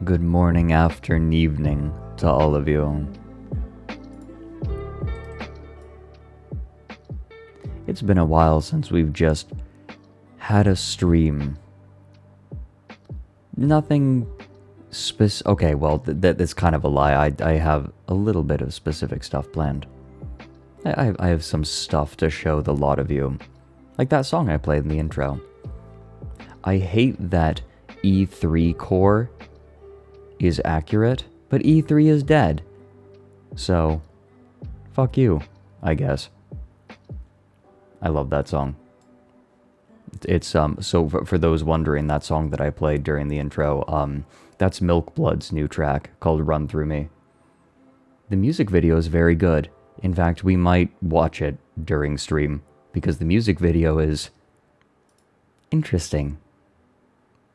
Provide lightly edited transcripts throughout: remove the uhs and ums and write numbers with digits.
Good morning, afternoon, evening to all of you. It's been a while since we've just had a stream. Nothing okay, well, that's kind of a lie. I have a little bit of specific stuff planned. I have some stuff to show the lot of you. Like that song I played in the intro. I hate that E3 core is accurate, but E3 is dead. So, fuck you, I guess. I love that song. It's so for those wondering, that song that I played during the intro, that's Milk Blood's new track called Run Through Me. The music video is very good. In fact, we might watch it during stream because the music video is interesting,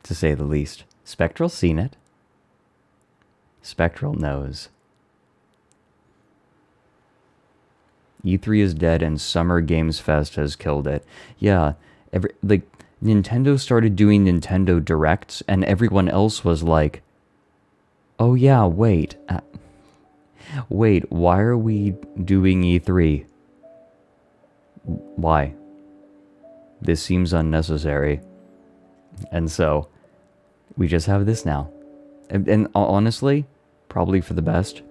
to say the least. Spectral's seen it. Spectral knows. E3 is dead and Summer Games Fest has killed it. Yeah, Nintendo started doing Nintendo Directs and everyone else was like, oh yeah, wait, why are we doing E3? Why? This seems unnecessary. And so, we just have this now. And honestly, probably for the best.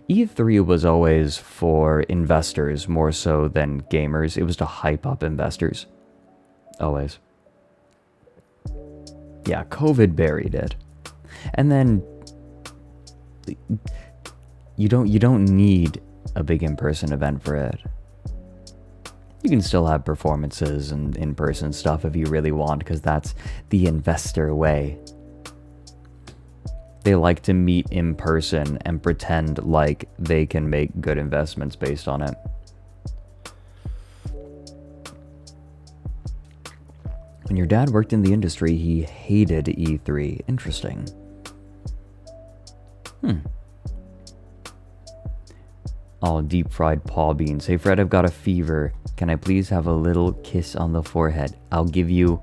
E3 was always for investors more so than gamers. It was to hype up investors. Always. Yeah, COVID buried it. And then you don't need a big in-person event for it. You can still have performances and in-person stuff if you really want, because that's the investor way. They like to meet in person and pretend like they can make good investments based on it. When your dad worked in the industry, he hated E3. Interesting. Oh, deep fried paw beans. Hey Fred, I've got a fever. Can I please have a little kiss on the forehead? I'll give you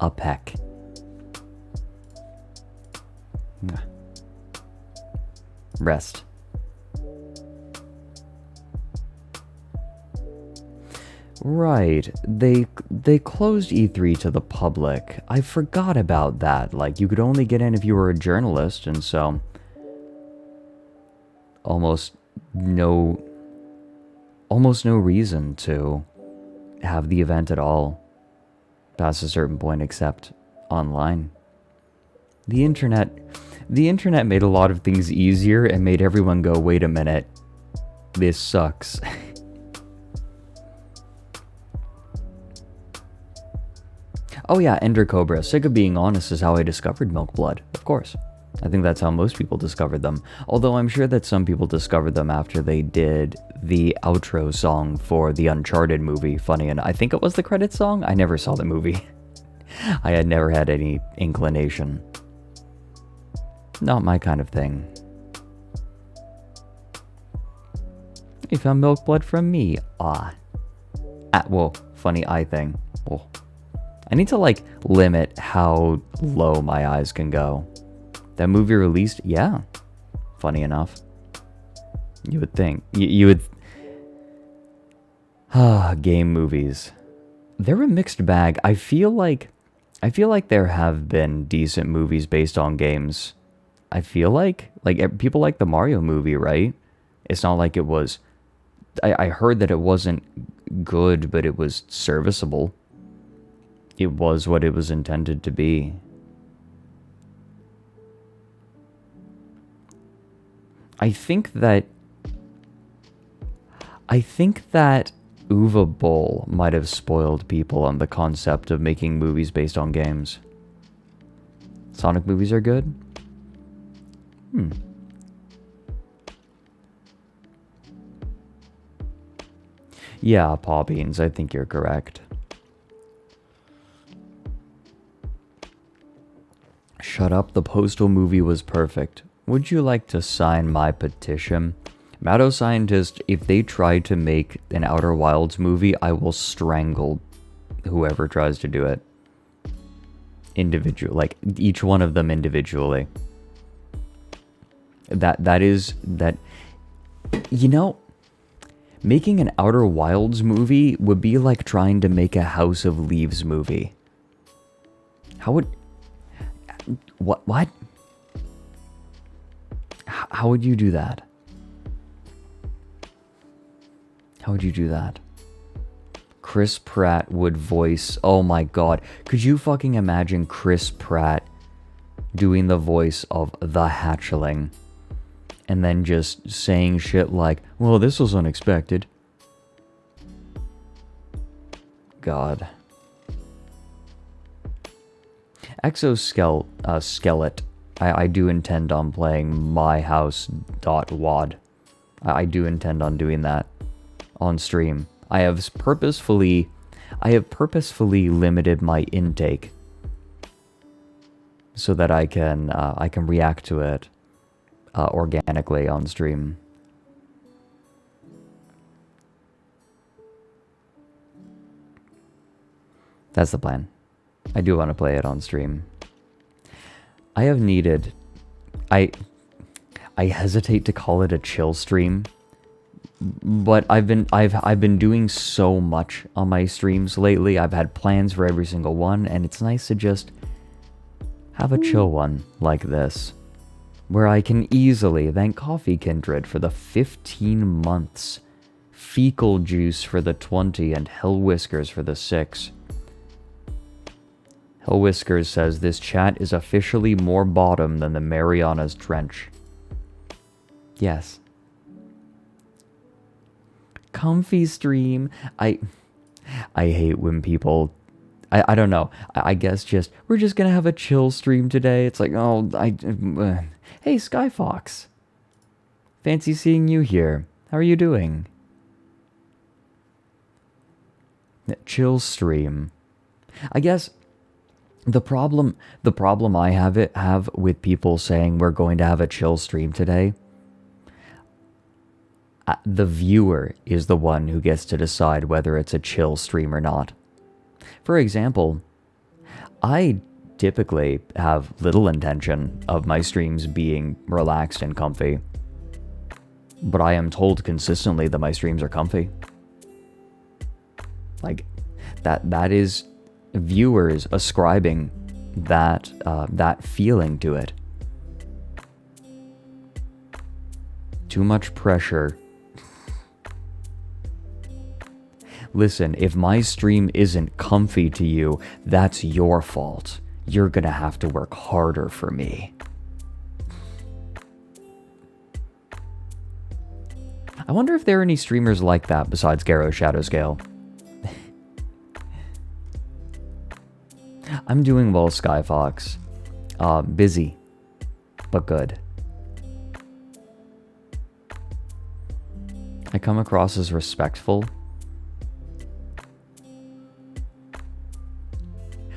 a peck. Rest. Right. They closed E3 to the public. I forgot about that. Like, you could only get in if you were a journalist, and so almost no reason to have the event at all past a certain point except online. The internet made a lot of things easier and made everyone go, wait a minute, this sucks. Oh yeah, Ender Cobra. Sick of being honest is how I discovered Milk Blood. Of course. I think that's how most people discovered them. Although I'm sure that some people discovered them after they did the outro song for the Uncharted movie. Funny enough, I think it was the credits song. I never saw the movie. I had never had any inclination. Not my kind of thing. You found Milk Blood from me. Whoa, funny eye thing. Whoa. I need to, like, limit how low my eyes can go. That movie released? Yeah. Funny enough. You would think. You would... game movies. They're a mixed bag. I feel like there have been decent movies based on games. I feel like people like the Mario movie, right? It's not like it was... I heard that it wasn't good, but it was serviceable. It was what it was intended to be. I think that Uwe Boll might have spoiled people on the concept of making movies based on games. Sonic movies are good? Yeah, Paw Beans, I think you're correct. Shut up, the Postal movie was perfect. Would you like to sign my petition? Matto Scientist, if they try to make an Outer Wilds movie, I will strangle whoever tries to do it. Individual, like each one of them individually. That you know, making an Outer Wilds movie would be like trying to make a House of Leaves movie. What? How would you do that? How would you do that? Chris Pratt would voice... Oh my god. Could you fucking imagine Chris Pratt doing the voice of the hatchling? And then just saying shit like, well, this was unexpected. God. Exoskelet. I do intend on playing myhouse.wad. I do intend on doing that on stream. I have purposefully limited my intake so that I can react to it organically on stream. That's the plan. I do want to play it on stream. I have needed... I hesitate to call it a chill stream, but I've been doing so much on my streams lately. I've had plans for every single one, and it's nice to just have a chill one like this. where I can easily thank Coffee Kindred for the 15 months, Fecal Juice for the 20, and Hell Whiskers for the 6. Hell Whiskers says this chat is officially more bottom than the Mariana's Trench. Yes. Comfy stream. I hate when people... I don't know. I guess just... We're just gonna have a chill stream today. It's like, oh, hey, Skyfox. Fancy seeing you here. How are you doing? Chill stream. I guess the problem I have with people saying we're going to have a chill stream today, the viewer is the one who gets to decide whether it's a chill stream or not. For example, I typically have little intention of my streams being relaxed and comfy, but I am told consistently that my streams are comfy. Like, that is viewers ascribing that feeling to it. Too much pressure. Listen, if my stream isn't comfy to you, that's your fault. You're gonna have to work harder for me. I wonder if there are any streamers like that besides Garo Shadowscale. I'm doing well, Skyfox. Busy, but good. I come across as respectful.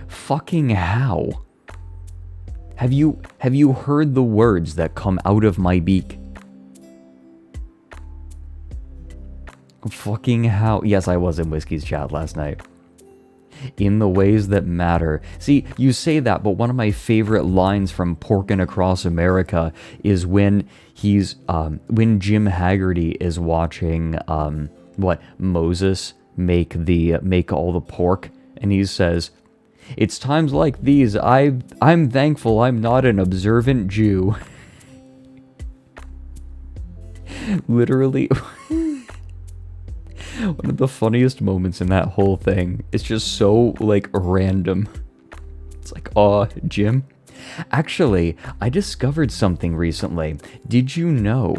Fucking how? Have you heard the words that come out of my beak? Fucking how? Yes, I was in Whiskey's chat last night. In the ways that matter. See, you say that, but one of my favorite lines from Porkin' Across America is when when Jim Haggerty is watching Moses make all the pork, and he says, "It's times like these I'm thankful I'm not an observant Jew." Literally. One of the funniest moments in that whole thing. It's just so, like, random. It's like, Jim? Actually, I discovered something recently. Did you know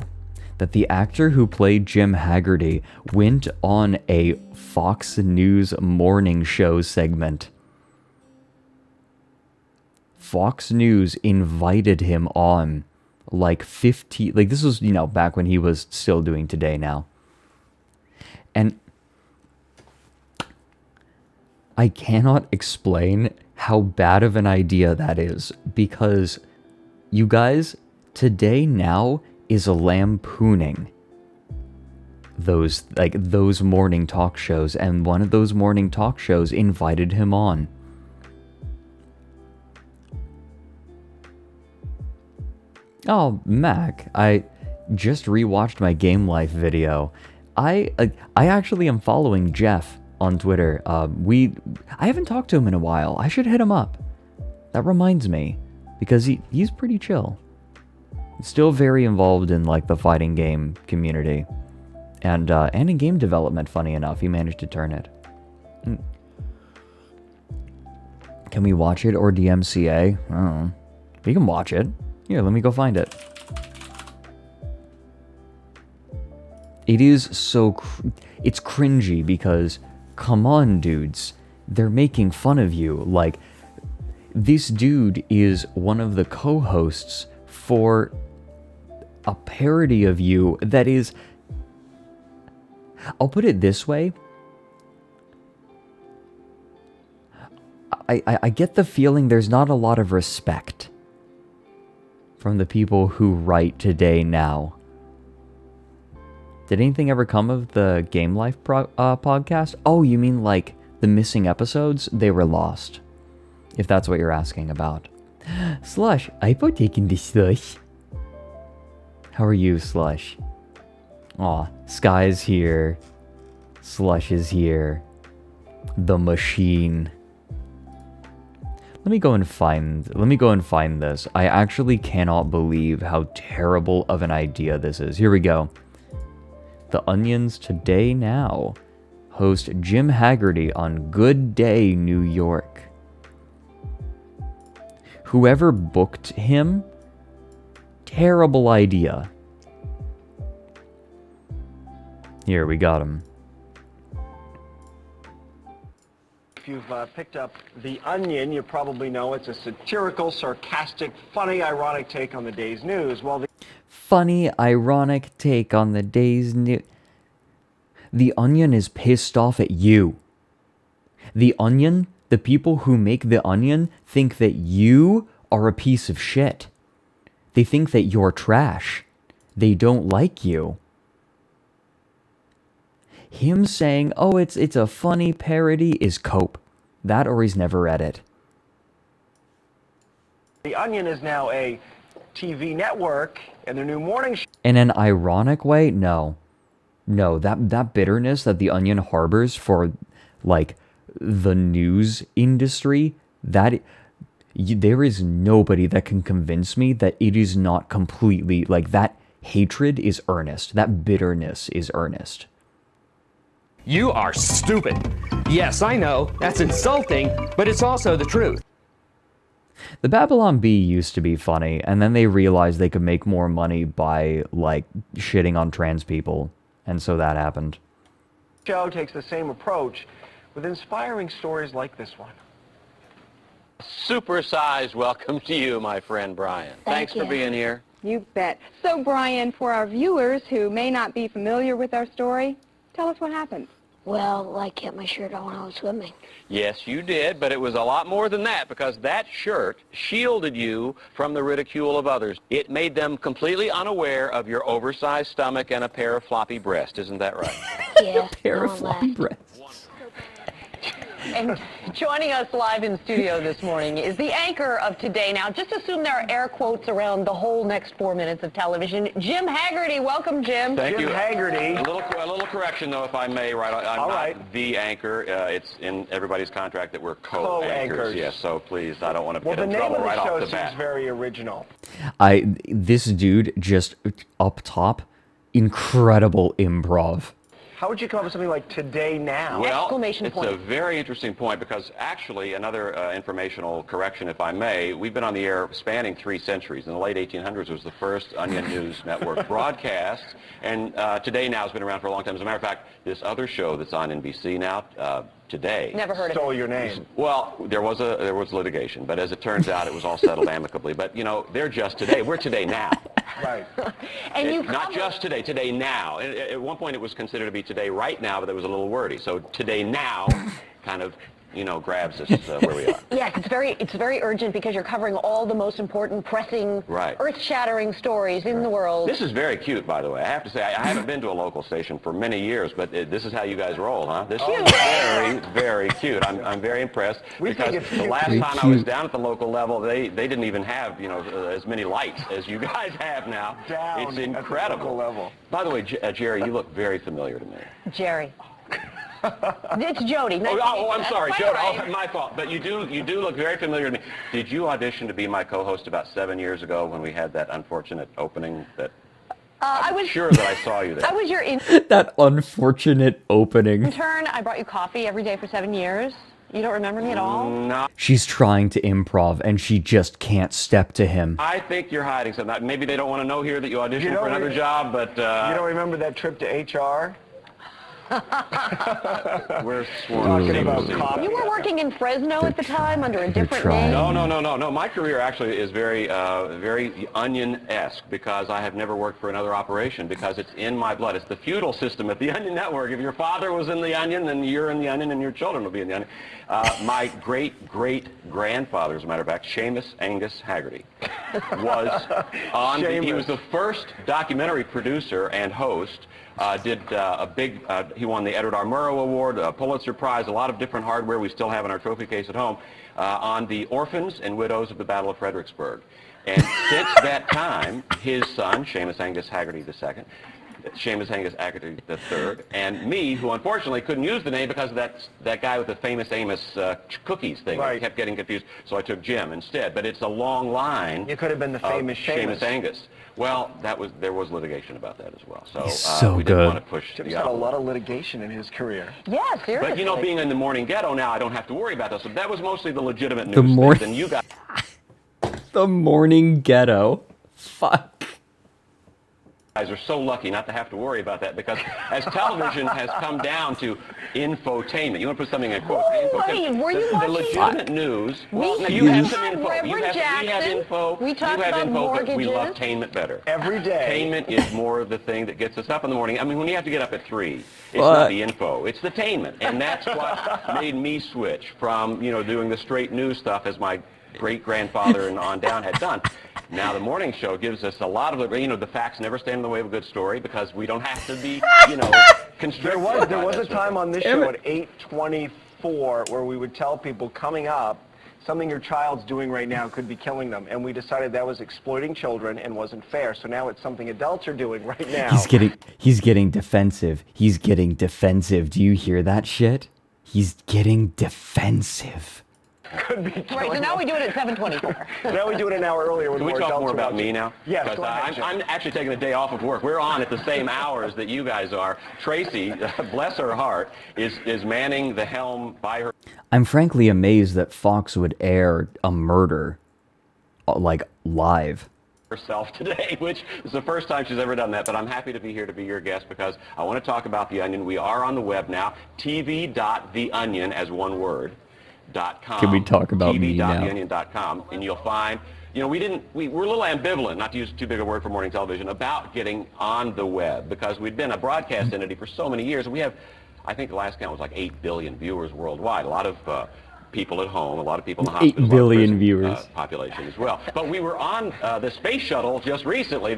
that the actor who played Jim Haggerty went on a Fox News morning show segment? Fox News invited him on, like, 15... Like, this was, back when he was still doing Today Now. And I cannot explain how bad of an idea that is, because you guys, Today Now is lampooning those morning talk shows, and one of those morning talk shows invited him on. Oh, Mac, I just rewatched my Game Life video. I actually am following Jeff on Twitter. I haven't talked to him in a while. I should hit him up. That reminds me, because he's pretty chill. Still very involved in, like, the fighting game community, and in game development. Funny enough, he managed to turn it. Can we watch it or DMCA? I don't know. We can watch it. Here, let me go find it. It is so... It's cringy because, come on, dudes. They're making fun of you. Like, this dude is one of the co-hosts for a parody of you that is... I'll put it this way. I get the feeling there's not a lot of respect from the people who write Today Now. Did anything ever come of the Game Life podcast? Oh, you mean like the missing episodes? They were lost, if that's what you're asking about. Slush, I partake in this slush. How are you, Slush? Aw, Sky's here. Slush is here. The machine. Let me go and find this. I actually cannot believe how terrible of an idea this is. Here we go. The Onion's Today Now host Jim Haggerty on Good Day New York. Whoever booked him, terrible idea. Here, we got him. If you've picked up The Onion, you probably know it's a satirical, sarcastic, funny, ironic take on the day's news. Well, Funny, ironic take on the day's news. The Onion is pissed off at you. The Onion, the people who make The Onion, think that you are a piece of shit. They think that you're trash. They don't like you. Him saying, oh, it's a funny parody is cope. That or he's never read it. The Onion is now a TV network, and their new morning show. In an ironic way? No. No, that bitterness that The Onion harbors for, like, the news industry, there is nobody that can convince me that it is not completely, like, that hatred is earnest. That bitterness is earnest. You are stupid. Yes, I know, that's insulting, but it's also the truth. The Babylon Bee used to be funny, and then they realized they could make more money by, like, shitting on trans people. And so that happened. The show takes the same approach with inspiring stories like this one. Supersized welcome to you, my friend Brian. Thanks for being here. You bet. So, Brian, for our viewers who may not be familiar with our story, tell us what happened. Well, I kept my shirt on when I was swimming. Yes, you did, but it was a lot more than that because that shirt shielded you from the ridicule of others. It made them completely unaware of your oversized stomach and a pair of floppy breasts. Isn't that right? Yeah, Pair no of one floppy laughed. breasts. And joining us live in studio this morning is the anchor of Today Now. Just assume there are air quotes around the whole next 4 minutes of television. Jim Haggerty. Welcome, Jim. Thank Jim you. Haggerty. A little correction, though, if I may. Right, I'm All not right. the anchor. It's in everybody's contract that we're co-anchors. Co-anchors. Yes, so please, I don't want to Well, get the in name trouble of the right show off the seems bat. very original. This dude just up top, incredible improv. How would you come up with something like Today Now? Well, Exclamation it's point. a very interesting point because actually, another informational correction, if I may, we've been on the air spanning 3 centuries. In the late 1800s was the first Onion News Network broadcast, and Today Now has been around for a long time. As a matter of fact, this other show that's on NBC now, Today. Never heard of Stole it. your name. Well, there was litigation, but as it turns out, it was all settled amicably. But, you know, they're just Today. We're Today Now. Right. And you Not cover- just Today, Today Now. At one point, it was considered to be Today Right Now, but that was a little wordy. So Today Now kind of, you know, grabs us where we are. Yes, it's very urgent because you're covering all the most important, pressing, Right. earth-shattering stories in the world. This is very cute, by the way. I have to say, I haven't been to a local station for many years, but this is how you guys roll, huh? This is very, very cute. I'm very impressed We because think it's the last Very time I was cute. down at the local level, they didn't even have, you know, as many lights as you guys have now. Down It's at the incredible. local level. By the way, Jerry, you look very familiar to me. Jerry. It's Jody. Nice to meet Oh, you. I'm That's sorry, quite Joe. all right. Oh, my fault. But you do look very familiar to me. Did you audition to be my co-host about 7 years ago when we had that unfortunate opening? That I was sure that I saw you there. I was your That unfortunate opening. intern. I brought you coffee every day for 7 years. You don't remember me at all? No, She's trying to improv and she just can't step to him. I think you're hiding something. Maybe they don't want to know here that you auditioned You don't for another re- job, but You don't remember that trip to HR? we're sworn Talking about secrecy. coffee. You were working in Fresno at the time under a different trying. name. No. My career actually is very Onion-esque because I have never worked for another operation because it's in my blood. It's the feudal system at the Onion Network. If your father was in the Onion, then you're in the Onion and your children will be in the Onion. My great-great-grandfather, as a matter of fact, Seamus Angus Haggerty, was on. He was the first documentary producer and host. He won the Edward R. Murrow Award, a Pulitzer Prize, a lot of different hardware we still have in our trophy case at home, on the orphans and widows of the Battle of Fredericksburg. And since that time, his son, Seamus Angus Haggerty II, Seamus Angus Haggerty III, and me, who unfortunately couldn't use the name because of that guy with the famous Amos cookies thing. Right. I kept getting confused, so I took Jim instead. But it's a long line. You could have been the famous Seamus Angus. Well, there was litigation about that as well. So, He's so we didn't good. want to push Jim's the had a envelope. lot of litigation in his career. Yeah, seriously. But you know, being in the morning ghetto now, I don't have to worry about that. So that was mostly the legitimate news. The morning- things, and you guys. The morning ghetto. Fuck. Guys are so lucky not to have to worry about that, because as television has come down to infotainment, you want to put something in quotes. Wait, were you the watching- legitimate news? Well, now We you have some had info. Reverend We have Jackson. info. We talked you have about info, but we mortgages. love tainment better. Every day. Tainment is more the thing that gets us up in the morning. I mean, when you have to get up at 3, it's What? not the info, it's the tainment, and that's what made me switch from doing the straight news stuff as my great-grandfather and on down had done. Now the morning show gives us a lot of the facts never stand in the way of a good story, because we don't have to be constricted. There was by a that time sort on this Damn show it. at 8:24 where we would tell people coming up, something your child's doing right now could be killing them, and we decided that was exploiting children and wasn't fair. So now it's something adults are doing right now. He's getting defensive. He's getting defensive. Do you hear that shit? He's getting defensive. Could be Right, killing so now them. we do it at 7:24. Now we do it an hour earlier with Can we more talk adults more about watching. me now? Yes, Because go ahead, Jim. I'm actually taking a day off of work. We're on at the same hours that you guys are. Tracy, bless her heart, is manning the helm by her. I'm frankly amazed that Fox would air a murder, like, live. Herself today, which is the first time she's ever done that, but I'm happy to be here to be your guest, because I want to talk about The Onion. We are on the web now, tv.theonion as one word, .com. Can we talk about me now? tv.theonion.com, and you'll find, we're a little ambivalent, not to use too big a word for morning television, about getting on the web, because we've been a broadcast entity for so many years. We have, I think the last count was like 8 billion viewers worldwide. A lot of people at home, a lot of people in the hospital. 8 billion a lot of prison, viewers. Population as well. But we were on the space shuttle just recently.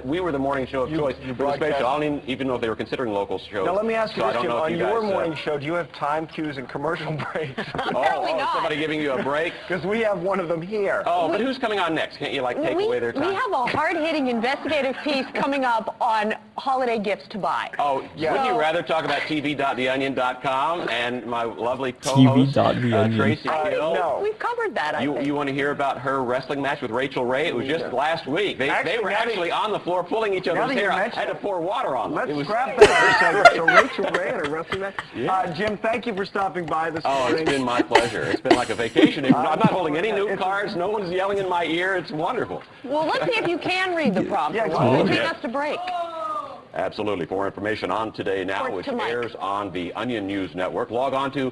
We were the morning show of choice for the space broadcast- shuttle. I don't even know if they were considering local shows. Now let me ask you So I this, don't Jim. know if On you your guys, morning show, do you have time cues and commercial breaks? Apparently not. Somebody giving you a break? Because we have one of them here. Oh, but who's coming on next? Can't you take away their time? We have a hard-hitting investigative piece coming up on holiday gifts to buy. Oh, Yeah. Would you So- rather talk about tv.theonion.com and my lovely co-host, TV.theonion. Tracy Gill? No. We've covered that, I think. You want to hear about her wrestling match with Rachel Ray? It was just last week. They Actually, were now that actually on the floor pulling each now other's that you hair. I mention had to it, pour water on them. Let's It was- scrap that. So Rachel Ray and a wrestling match. Jim, thank you for stopping by this Oh, morning. it's been my pleasure. It's been like a vacation. I'm not holding any new cards. No one's yelling in my ear. It's wonderful. Well, let's see if you can read the prompter. Yeah, Why don't you okay. take us to break? Absolutely. For more information on Today Now, Or which tonight. airs on the Onion News Network, log on to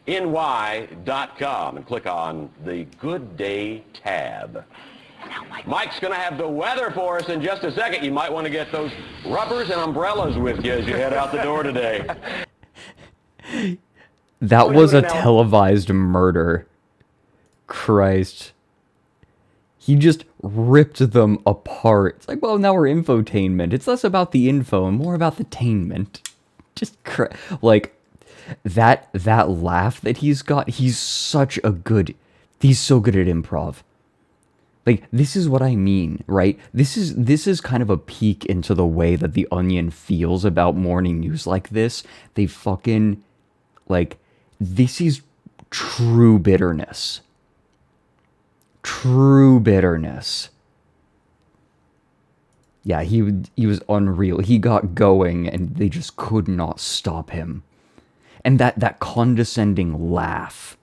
myfoxny.com and click on the Good Day tab. Mike's going to have the weather for us in just a second. You might want to get those rubbers and umbrellas with you as you head out the door today. That was a now- televised murder. Christ. He just ripped them apart. It's like, well, now we're infotainment. It's less about the info and more about the tainment. Just like that laugh that he's got. He's so good at improv. Like, this is what I mean, right? This is kind of a peek into the way that The Onion feels about morning news like this. They fucking, like, this is true bitterness. True bitterness. Yeah, he was unreal. He got going and they just could not stop him. And that condescending laugh.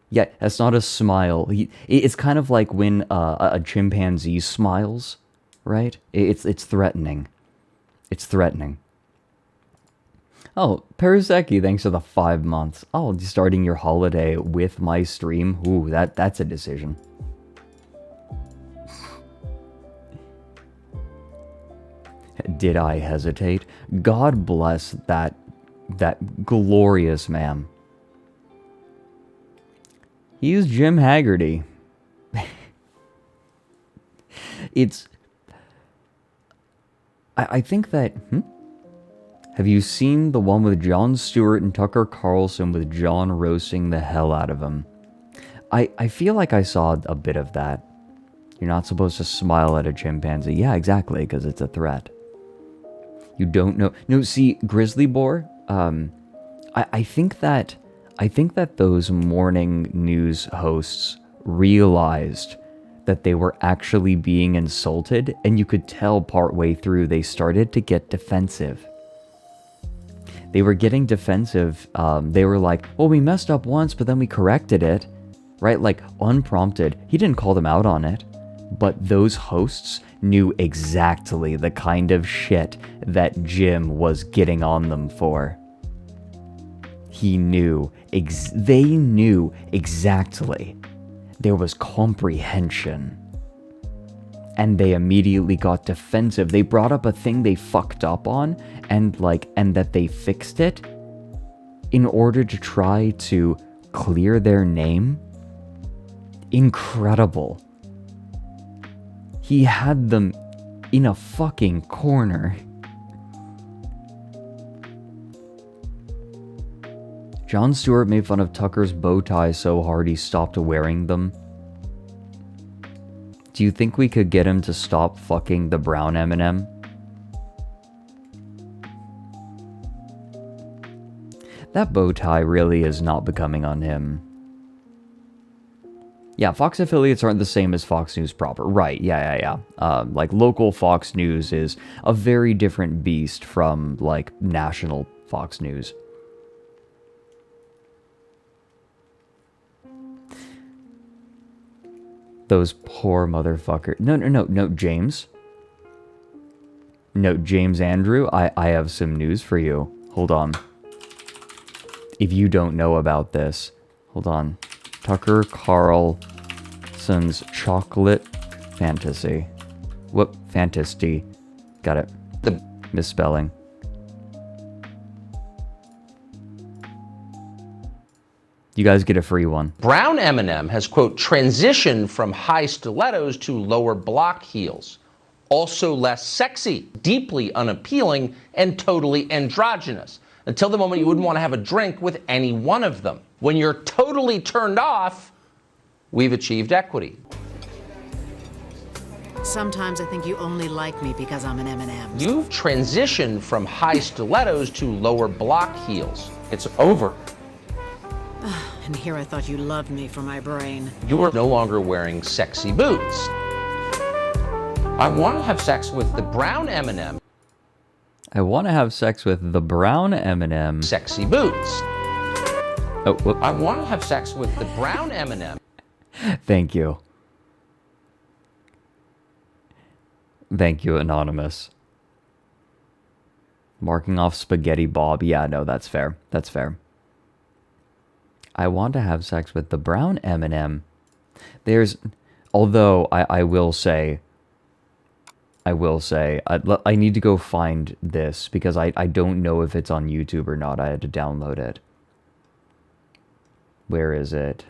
Yeah, that's not a smile. It's kind of like when a chimpanzee smiles, right? It's threatening. It's threatening. Oh, Periseki, thanks for the 5 months. Oh, starting your holiday with my stream. Ooh, that's a decision. Did I hesitate? God bless that glorious man. He's Jim Haggerty. I think that... Have you seen the one with Jon Stewart and Tucker Carlson with John roasting the hell out of him? I feel like I saw a bit of that. You're not supposed to smile at a chimpanzee. Yeah, exactly, because it's a threat. You don't know. No, see, grizzly boar. I think that those morning news hosts realized that they were actually being insulted, and you could tell partway through they started to get defensive. They were getting defensive. They were like, well, we messed up once, but then we corrected it, right? Like, unprompted. He didn't call them out on it, but those hosts knew exactly the kind of shit that Jim was getting on them for. He knew, they knew exactly. There was comprehension. And they immediately got defensive. They brought up a thing they fucked up on, and that they fixed it in order to try to clear their name. Incredible. He had them in a fucking corner. Jon Stewart made fun of Tucker's bow tie so hard he stopped wearing them. Do you think we could get him to stop fucking the brown M&M? That bow tie really is not becoming on him. Yeah, Fox affiliates aren't the same as Fox News proper. Right, yeah. Like, local Fox News is a very different beast from, like, national Fox News. Those poor motherfuckers. No, James. No, James Andrew, I have some news for you. Hold on. If you don't know about this, hold on. Tucker Carlson's chocolate fantasy. Whoop, fantasy. Got it. The misspelling. You guys get a free one. Brown M&M has, quote, transitioned from high stilettos to lower block heels. Also less sexy, deeply unappealing, and totally androgynous. Until the moment you wouldn't want to have a drink with any one of them. When you're totally turned off, we've achieved equity. Sometimes I think you only like me because I'm an M&M. You've transitioned from high stilettos to lower block heels. It's over. And here I thought you loved me for my brain. You are no longer wearing sexy boots. I want to have sex with the brown M&M. I want to have sex with the brown M&M. Sexy boots. Oh, whoop. I want to have sex with the brown M&M. Thank you. Thank you, Anonymous. Marking off Spaghetti Bob. Yeah, no, that's fair. That's fair. I want to have sex with the brown M&M. There's, although I will say, I need to go find this because I don't know if it's on YouTube or not. I had to download it. Where is it?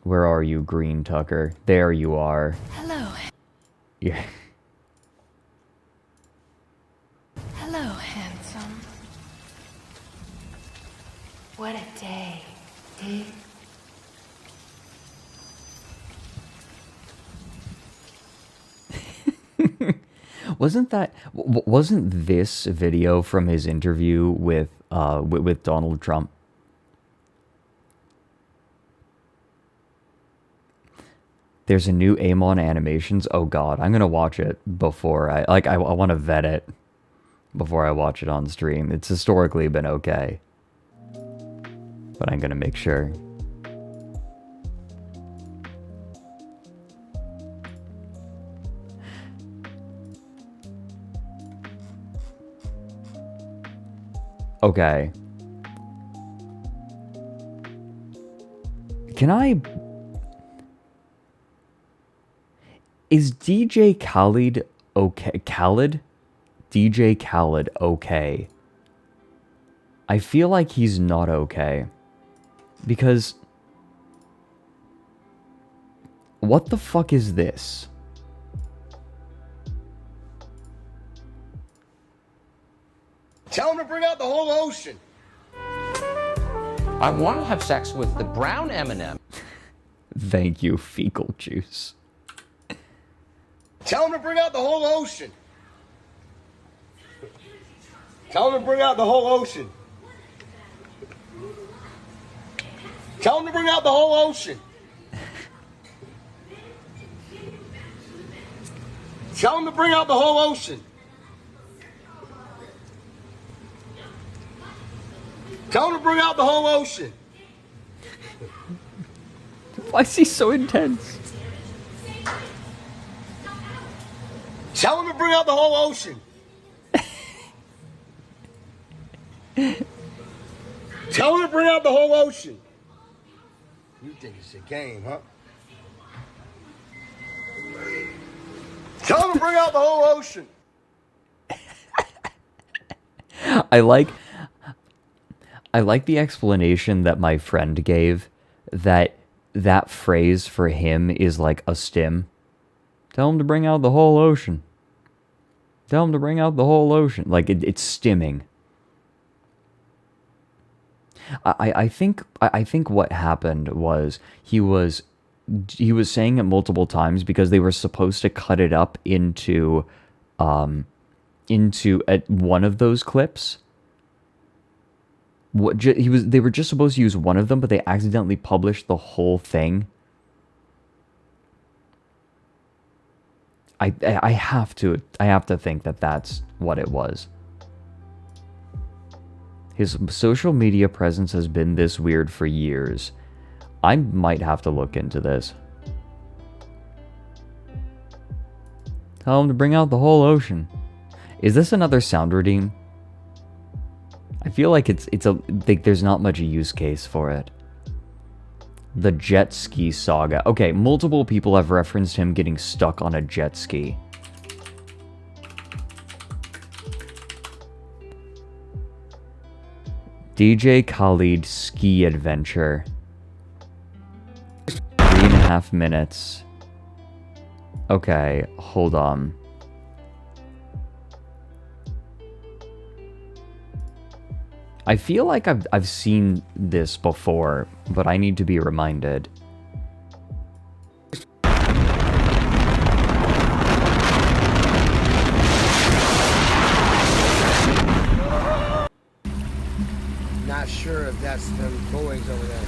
Where are you, Green Tucker? There you are. Hello. Yeah. Hello, handsome. What a day, dude. Wasn't this video from his interview with Donald Trump? There's a new Amon Animations. Oh god, I'm gonna watch it before I want to vet it before I watch it on stream. It's historically been okay, but I'm gonna make sure. Okay. Can I... Is DJ Khaled okay? DJ Khaled okay? I feel like he's not okay. Because... what the fuck is this? Tell him to bring out the whole ocean. I want to have sex with the brown M&M. Thank you, fecal juice. Tell him to bring out the whole ocean. Tell him to bring out the whole ocean. Tell him to bring out the whole ocean. Tell him to bring out the whole ocean. Tell him to bring out the whole ocean. Why is he so intense? Tell him to bring out the whole ocean. Tell him to bring out the whole ocean. You think it's a game, huh? Tell him to bring out the whole ocean. I like the explanation that my friend gave, that phrase for him is like a stim. Tell him to bring out the whole ocean. Tell him to bring out the whole ocean. Like it's stimming. I think what happened was he was saying it multiple times because they were supposed to cut it up into one of those clips. They were just supposed to use one of them, but they accidentally published the whole thing. I have to think that that's what it was. His social media presence has been this weird for years. I might have to look into this. Tell him to bring out the whole ocean. Is this another sound redeem? I feel like there's not much use case for it. The jet ski saga. Okay, multiple people have referenced him getting stuck on a jet ski. DJ Khaled ski adventure. 3.5 minutes. Okay, hold on. I feel like I've seen this before, but I need to be reminded. Not sure if that's them boys over there.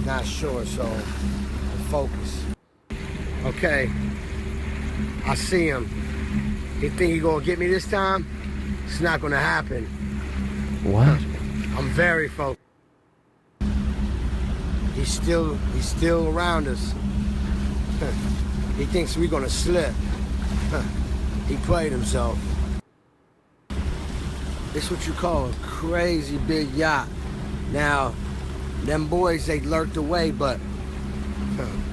Not sure, so focus. Okay, I see him. You think you're gonna get me this time? It's not gonna happen. What? I'm very focused. He's still around us. He thinks we're gonna slip. He played himself. It's what you call a crazy big yacht. Now, them boys, they lurked away, but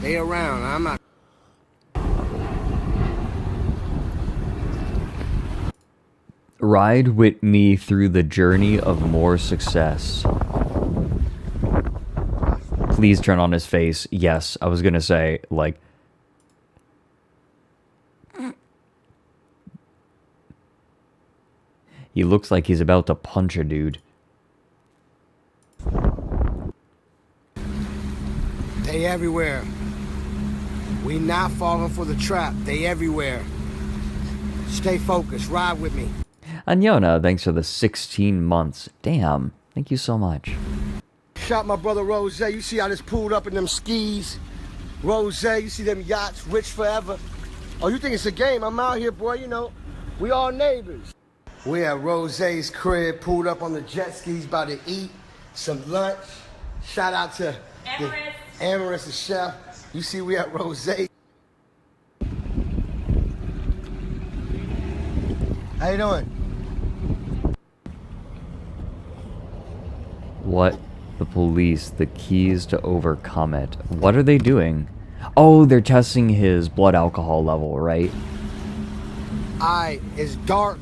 they around. I'm not. Ride with me through the journey of more success. Please turn on his face. Yes, I was gonna say, like... He looks like he's about to punch a dude. They everywhere. We not falling for the trap. They everywhere. Stay focused. Ride with me. Anyona, thanks for the 16 months. Damn, thank you so much. Shot my brother Rose. You see how this pulled up in them skis? Rose, you see them yachts, rich forever. Oh, you think it's a game? I'm out here, boy, you know. We all neighbors. We at Rose's crib, pulled up on the jet skis, about to eat some lunch. Shout out to Amaris, the chef. You see we at Rose. How you doing? What? The police, the keys to overcome it. What are they doing? Oh, they're testing his blood alcohol level, right? It's dark.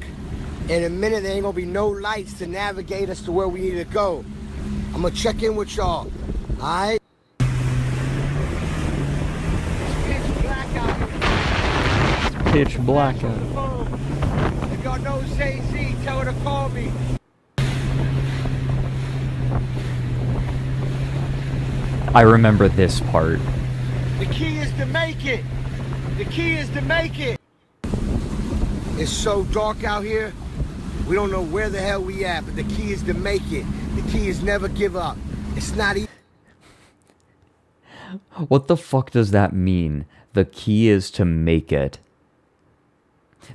In a minute, there ain't gonna be no lights to navigate us to where we need to go. I'm gonna check in with y'all. Alright? Pitch black out. If y'all know Jay-Z, tell her to call me. I remember this part. The keys to make it. The key is to make it. It's so dark out here. We don't know where the hell we at, but the key is to make it. The key is never give up. It's not easy. What the fuck does that mean? The key is to make it.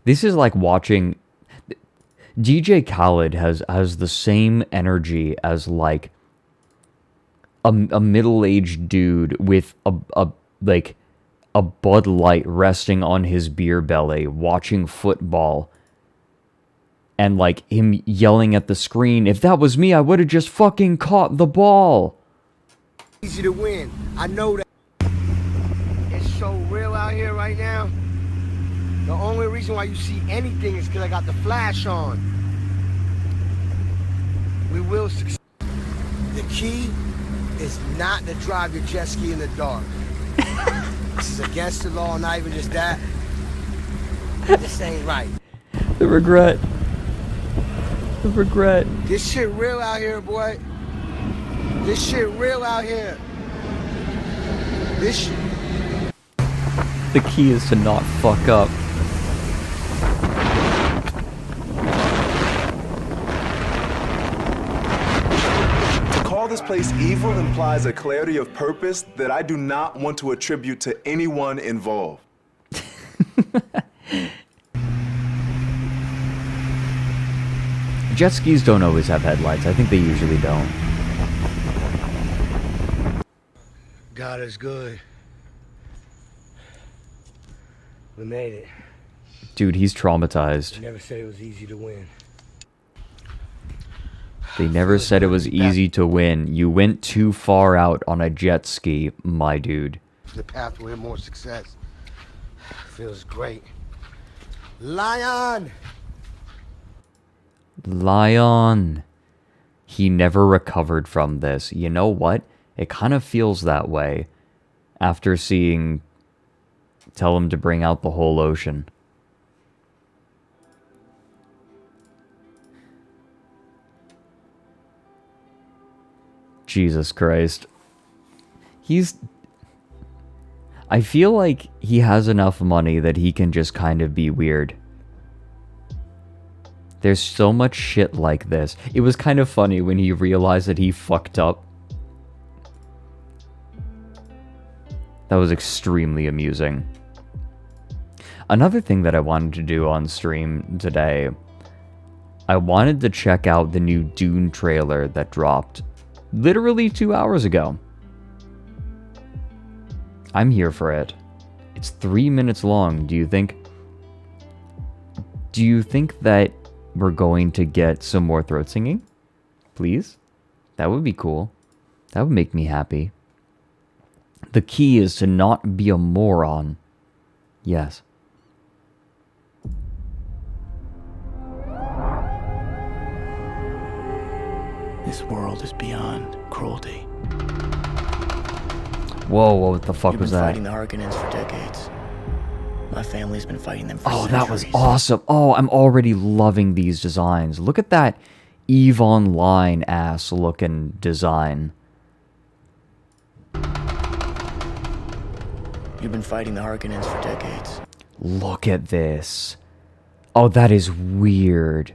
This is like watching... DJ Khaled has the same energy as like a middle-aged dude with a Bud Light resting on his beer belly watching football, and like him yelling at the screen, if that was me, I would have just fucking caught the ball. Easy to win. I know that. It's so real out here right now. The only reason why you see anything is because I got the flash on. We will succeed. The key is not to drive your jet ski in the dark. This is against the law, not even just that. This ain't right. The regret. The regret. This shit real out here, boy. This shit real out here. This shit. The key is to not fuck up. To call this place evil implies a clarity of purpose that I do not want to attribute to anyone involved. Jet skis don't always have headlights. I think they usually don't. God is good. We made it. Dude, he's traumatized. They never said it was easy to win. They never said it was easy to win. You went too far out on a jet ski, my dude. The path to more success. Feels great. Lion! Lion. He never recovered from this. You know what? It kind of feels that way after seeing Tell him to bring out the whole ocean. Jesus Christ. I feel like he has enough money that he can just kind of be weird. There's so much shit like this. It was kind of funny when he realized that he fucked up. That was extremely amusing. Another thing that I wanted to do on stream today, I wanted to check out the new Dune trailer that dropped literally 2 hours ago. I'm here for it. It's 3 minutes long. Do you think that we're going to get some more throat singing? Please? That would be cool. That would make me happy. The key is to not be a moron. Yes. This world is beyond cruelty. Whoa, what the fuck was that? You've been fighting the Harkonnens for decades. My family's been fighting them for centuries. That was awesome. Oh, I'm already loving these designs. Look at that EVE Online ass looking design. You've been fighting the Harkonnens for decades. Look at this. Oh, that is weird.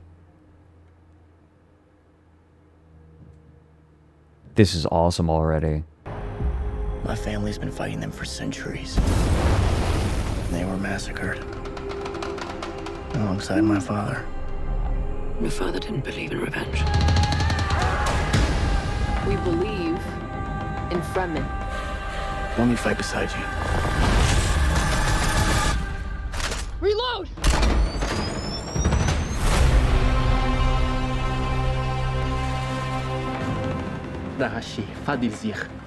This is awesome already. My family's been fighting them for centuries. They were massacred alongside my father. Your father didn't believe in revenge. We believe in Fremen. Let me fight beside you. Reload!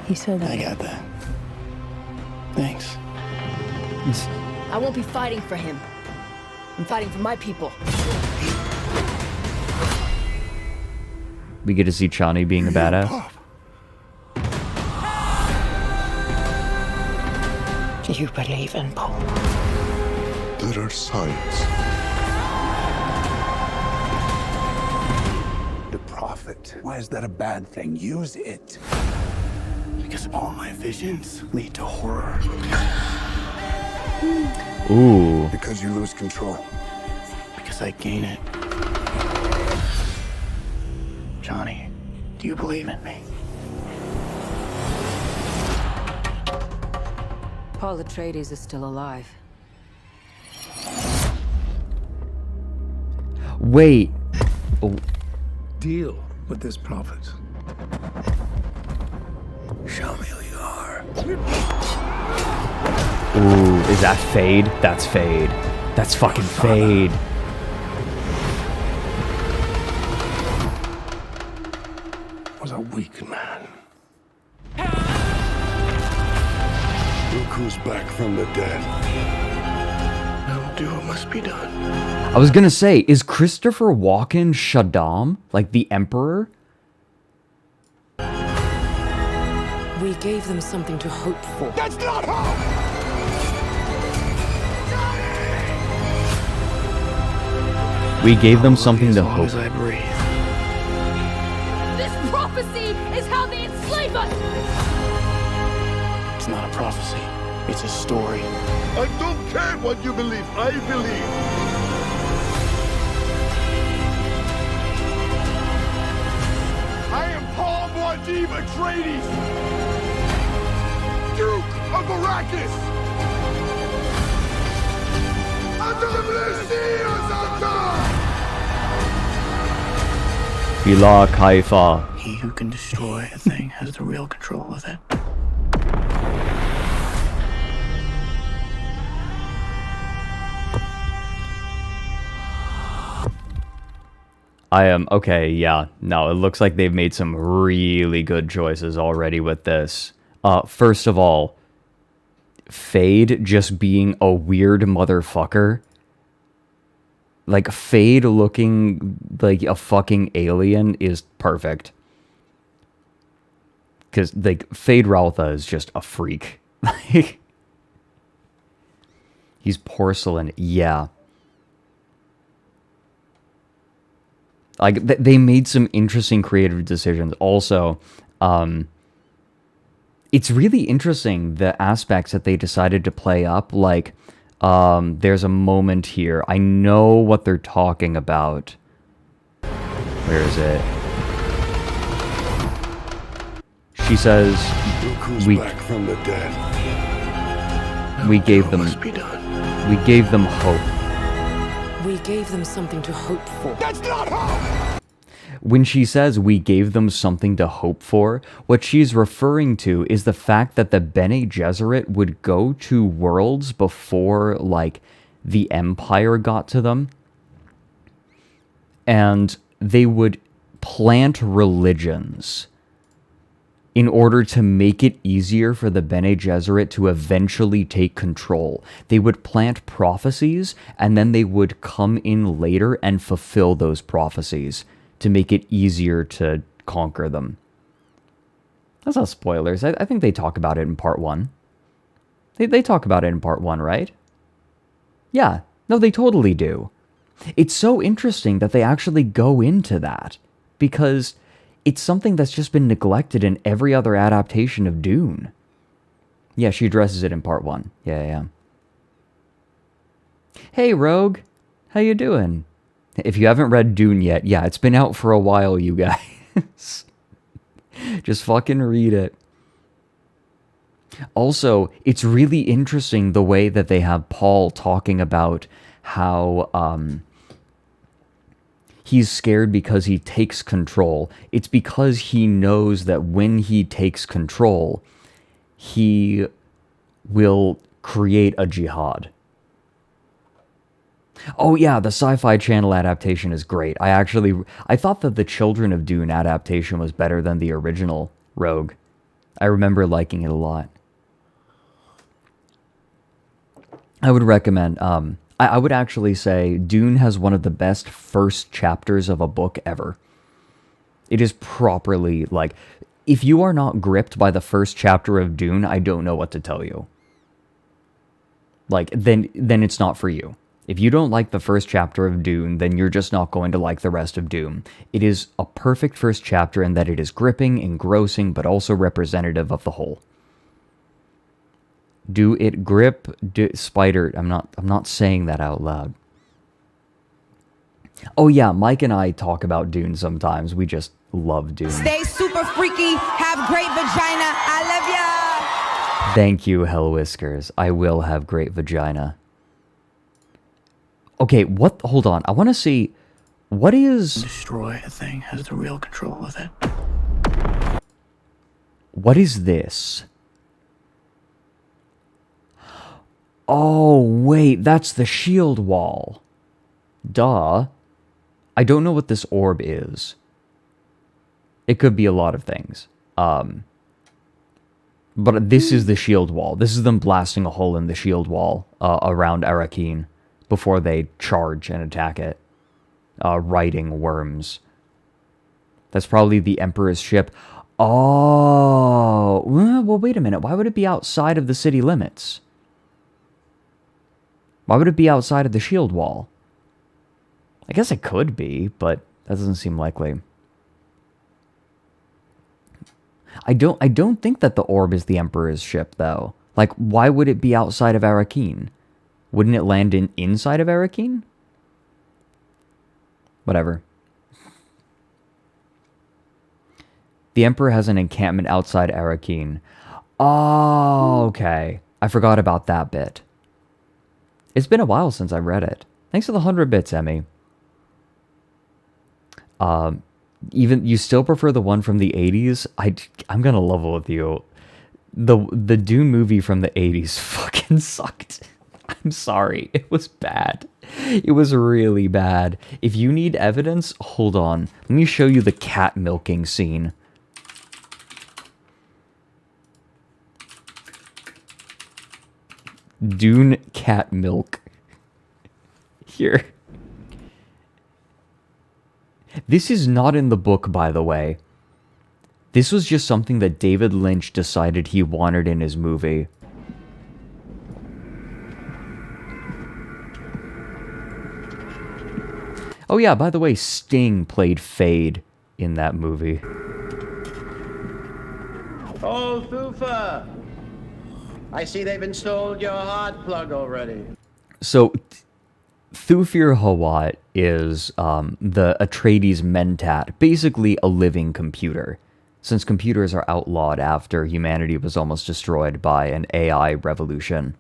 He said that. I got that. Thanks. I won't be fighting for him. I'm fighting for my people. We get to see Chani being a badass. Do you believe in Paul? There are signs. The prophet. Why is that a bad thing? Use it. Because all my visions lead to horror. Ooh. Because you lose control. Because I gain it. Johnny, do you believe in me? Paul Atreides is still alive. Wait. Oh. Deal with this prophet. Show me who you are. Ooh, is that Fade? That's Fade. That's fucking Fade. Was a weak man. Look who's back from the dead. I will do what must be done. I was gonna say, is Christopher Walken Shaddam? Like the Emperor? We gave them something to hope for. That's not hope! We gave them something to hope. As I breathe. This prophecy is how they enslave us! It's not a prophecy. It's a story. I don't care what you believe. I believe. I am Paul Muad'Dib Atreides, Duke of Arrakis. Bila Kaifa. He who can destroy a thing has the real control of it. I am okay, yeah. No, it looks like they've made some really good choices already with this. First of all, Fade just being a weird motherfucker. Like, Fade looking like a fucking alien is perfect. Because, like, Fade Raltha is just a freak. He's porcelain, yeah. Like, they made some interesting creative decisions. Also, it's really interesting, the aspects that they decided to play up. Like, there's a moment here. I know what they're talking about. Where is it? She says, we back from the dead. gave them hope. We gave them something to hope for. That's not hope! When she says we gave them something to hope for, what she's referring to is the fact that the Bene Gesserit would go to worlds before, like, the Empire got to them. And they would plant religions in order to make it easier for the Bene Gesserit to eventually take control. They would plant prophecies, and then they would come in later and fulfill those prophecies to make it easier to conquer them. That's not spoilers. I think they talk about it in part 1. They talk about it in part 1, right? Yeah. No, they totally do. It's so interesting that they actually go into that, because it's something that's just been neglected in every other adaptation of Dune. Yeah, she addresses it in part 1. Yeah. Hey, Rogue. How you doing? If you haven't read Dune yet, yeah, it's been out for a while, you guys. Just fucking read it. Also, it's really interesting the way that they have Paul talking about how he's scared because he takes control. It's because he knows that when he takes control, he will create a jihad. Oh yeah, the Sci-Fi Channel adaptation is great. I thought that the Children of Dune adaptation was better than the original Rogue. I remember liking it a lot. I would recommend, I would actually say Dune has one of the best first chapters of a book ever. It is properly, like, if you are not gripped by the first chapter of Dune, I don't know what to tell you. Like, then it's not for you. If you don't like the first chapter of Dune, then you're just not going to like the rest of Dune. It is a perfect first chapter in that it is gripping, engrossing, but also representative of the whole. Do it grip, spider. I'm not saying that out loud. Oh yeah, Mike and I talk about Dune sometimes. We just love Dune. Stay super freaky. Have great vagina. I love ya. Thank you, Hell Whiskers. I will have great vagina. Okay, what? Hold on. I want to see. What is... Destroy a thing has the real control of it. What is this? Oh, wait. That's the shield wall. Duh. I don't know what this orb is. It could be a lot of things. But this is the shield wall. This is them blasting a hole in the shield wall around Arrakeen before they charge and attack it. Riding worms. That's probably the Emperor's ship. Oh, well, wait a minute. Why would it be outside of the city limits? Why would it be outside of the shield wall? I guess it could be, but that doesn't seem likely. I don't think that the orb is the Emperor's ship, though. Like, why would it be outside of Arrakeen? Wouldn't it land inside of Arrakeen? Whatever. The Emperor has an encampment outside Arrakeen. Oh, okay. I forgot about that bit. It's been a while since I read it. Thanks for the 100 bits, Emmy. Even you still prefer the one from the 80s? I'm gonna level with you. The Dune movie from the 80s fucking sucked. I'm sorry. It was bad. It was really bad. If you need evidence, hold on. Let me show you the cat milking scene. Dune cat milk. Here. This is not in the book, by the way. This was just something that David Lynch decided he wanted in his movie. Oh yeah, by the way, Sting played Fade in that movie. Oh, Thufa! I see they've installed your hard plug already. So, Thufir Hawat is the Atreides Mentat, basically a living computer, since computers are outlawed after humanity was almost destroyed by an AI revolution,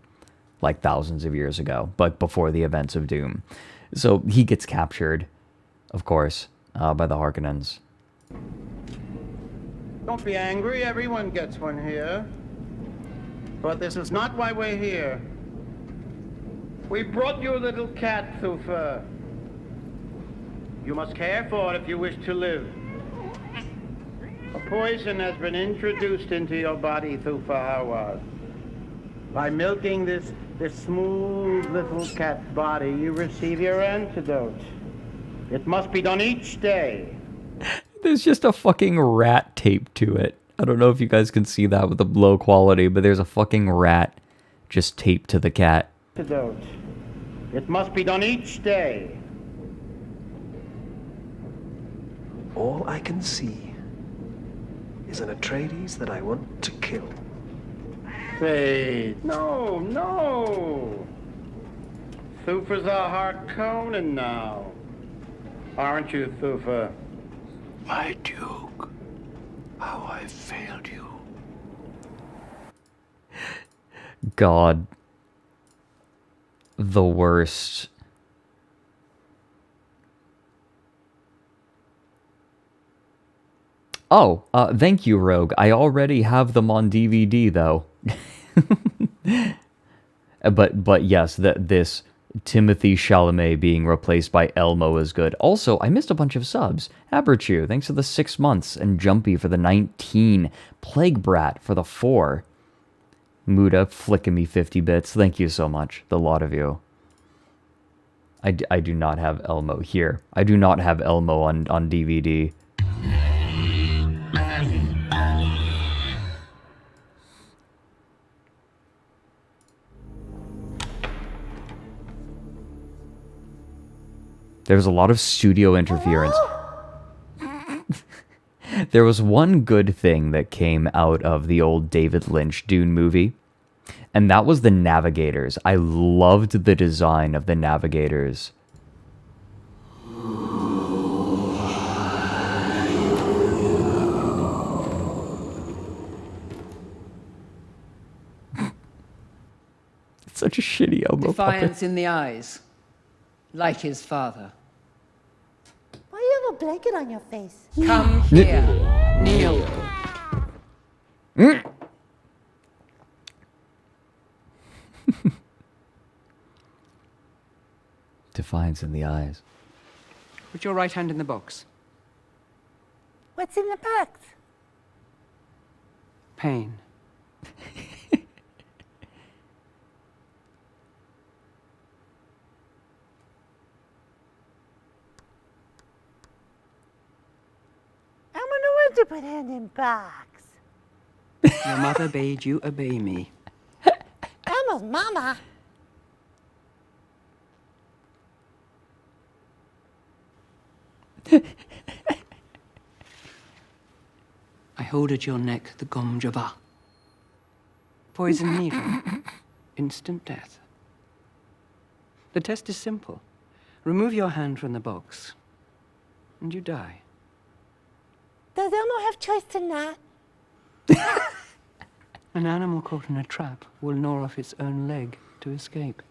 like thousands of years ago, but before the events of Doom. So he gets captured, of course, by the Harkonnens. Don't be angry, everyone gets one here. But this is not why we're here. We brought you a little cat, Thufa. You must care for it if you wish to live. A poison has been introduced into your body, Thufa Hawat. By milking this smooth little cat's body, you receive your antidote. It must be done each day. There's just a fucking rat taped to it. I don't know if you guys can see that with the low quality, but there's a fucking rat just taped to the cat. Antidote. It must be done each day. All I can see is an Atreides that I want to kill. Fade. No, no. Thufa's a Harkonnen now. Aren't you, Thufa? My Duke, how I failed you. God. The worst. Oh, thank you, Rogue. I already have them on DVD, though. But yes, this Timothy Chalamet being replaced by Elmo is good. Also, I missed a bunch of subs. Aberchew, thanks for the 6 months, and Jumpy for the 19. Plague Brat for the 4. Muda flicking me 50 bits. Thank you so much, the lot of you. I do not have Elmo here. I do not have Elmo on DVD. There's a lot of studio interference. There was one good thing that came out of the old David Lynch Dune movie, and that was the navigators. I loved the design of the navigators. It's such a shitty elbow Defiance puppet. in the eyes. Like his father. Why do you have a blanket on your face? Come here. Kneel. Defiance in the eyes. Put your right hand in the box. What's in the box? Pain. I'm gonna want to put hand in box. Your mother bade you obey me. Emma's mama. I hold at your neck the Gom Jabba. Poison needle. Instant death. The test is simple. Remove your hand from the box, and you die. Does Elmo have choice to not? An animal caught in a trap will gnaw off its own leg to escape.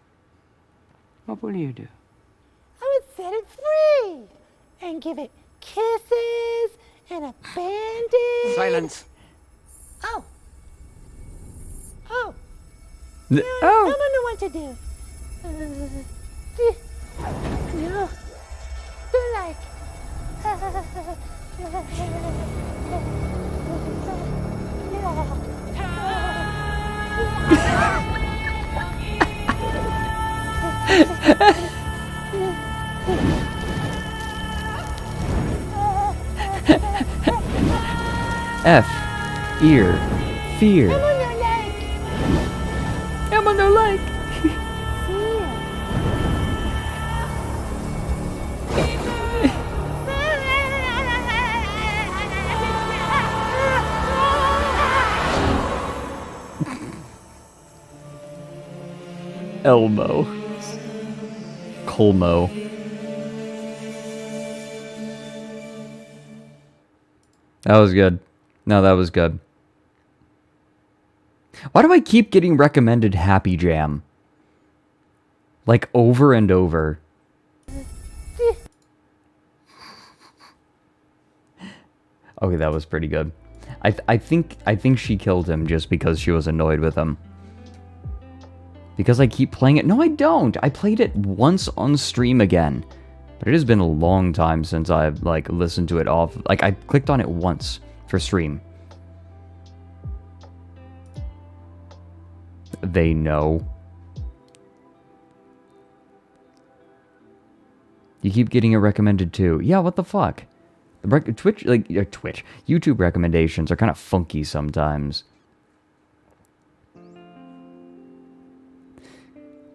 What will you do? I would set it free and give it kisses and a bandage. Silence. Oh. Oh. Oh. Someone knew what to do. No. They're like. F. Ear. Fear. I'm on their leg. Elmo. Colmo. That was good. No, that was good. Why do I keep getting recommended Happy Jam? Like, over and over. Okay, that was pretty good. I think she killed him just because she was annoyed with him. Because I keep playing it. No, I don't. I played it once on stream again. But it has been a long time since I've, like, listened to it off. Like, I clicked on it once for stream. They know. You keep getting it recommended too. Yeah, what the fuck? Twitch, YouTube recommendations are kind of funky sometimes.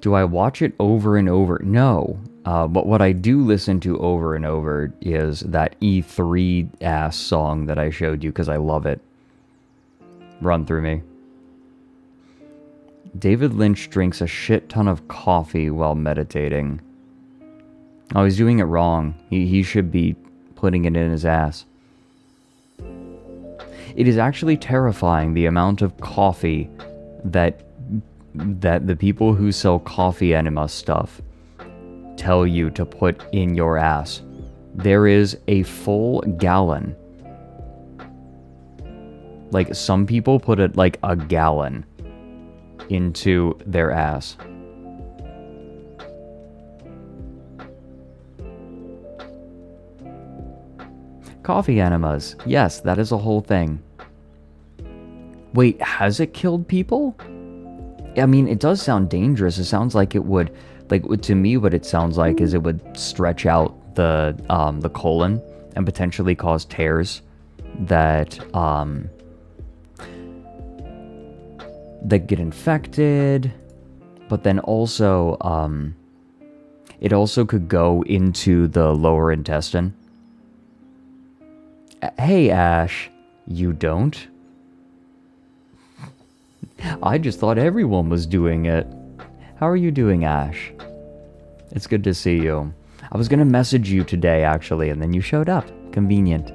Do I watch it over and over? No. But what I do listen to over and over is that E3 ass song that I showed you because I love it. Run through me. David Lynch drinks a shit ton of coffee while meditating. Oh, he's doing it wrong. He should be putting it in his ass. It is actually terrifying the amount of coffee that the people who sell coffee enema stuff tell you to put in your ass. There is a full gallon. Like, some people put it like a gallon into their ass. Coffee enemas. Yes, that is a whole thing. Wait, has it killed people? I mean, it does sound dangerous. It sounds like it would, like, to me, what it sounds like is it would stretch out the colon and potentially cause tears that get infected. But then also, It also could go into the lower intestine. Hey, Ash. You don't? I just thought everyone was doing it. How are you doing, Ash? It's good to see you. I was gonna message you today, actually, and then you showed up. Convenient.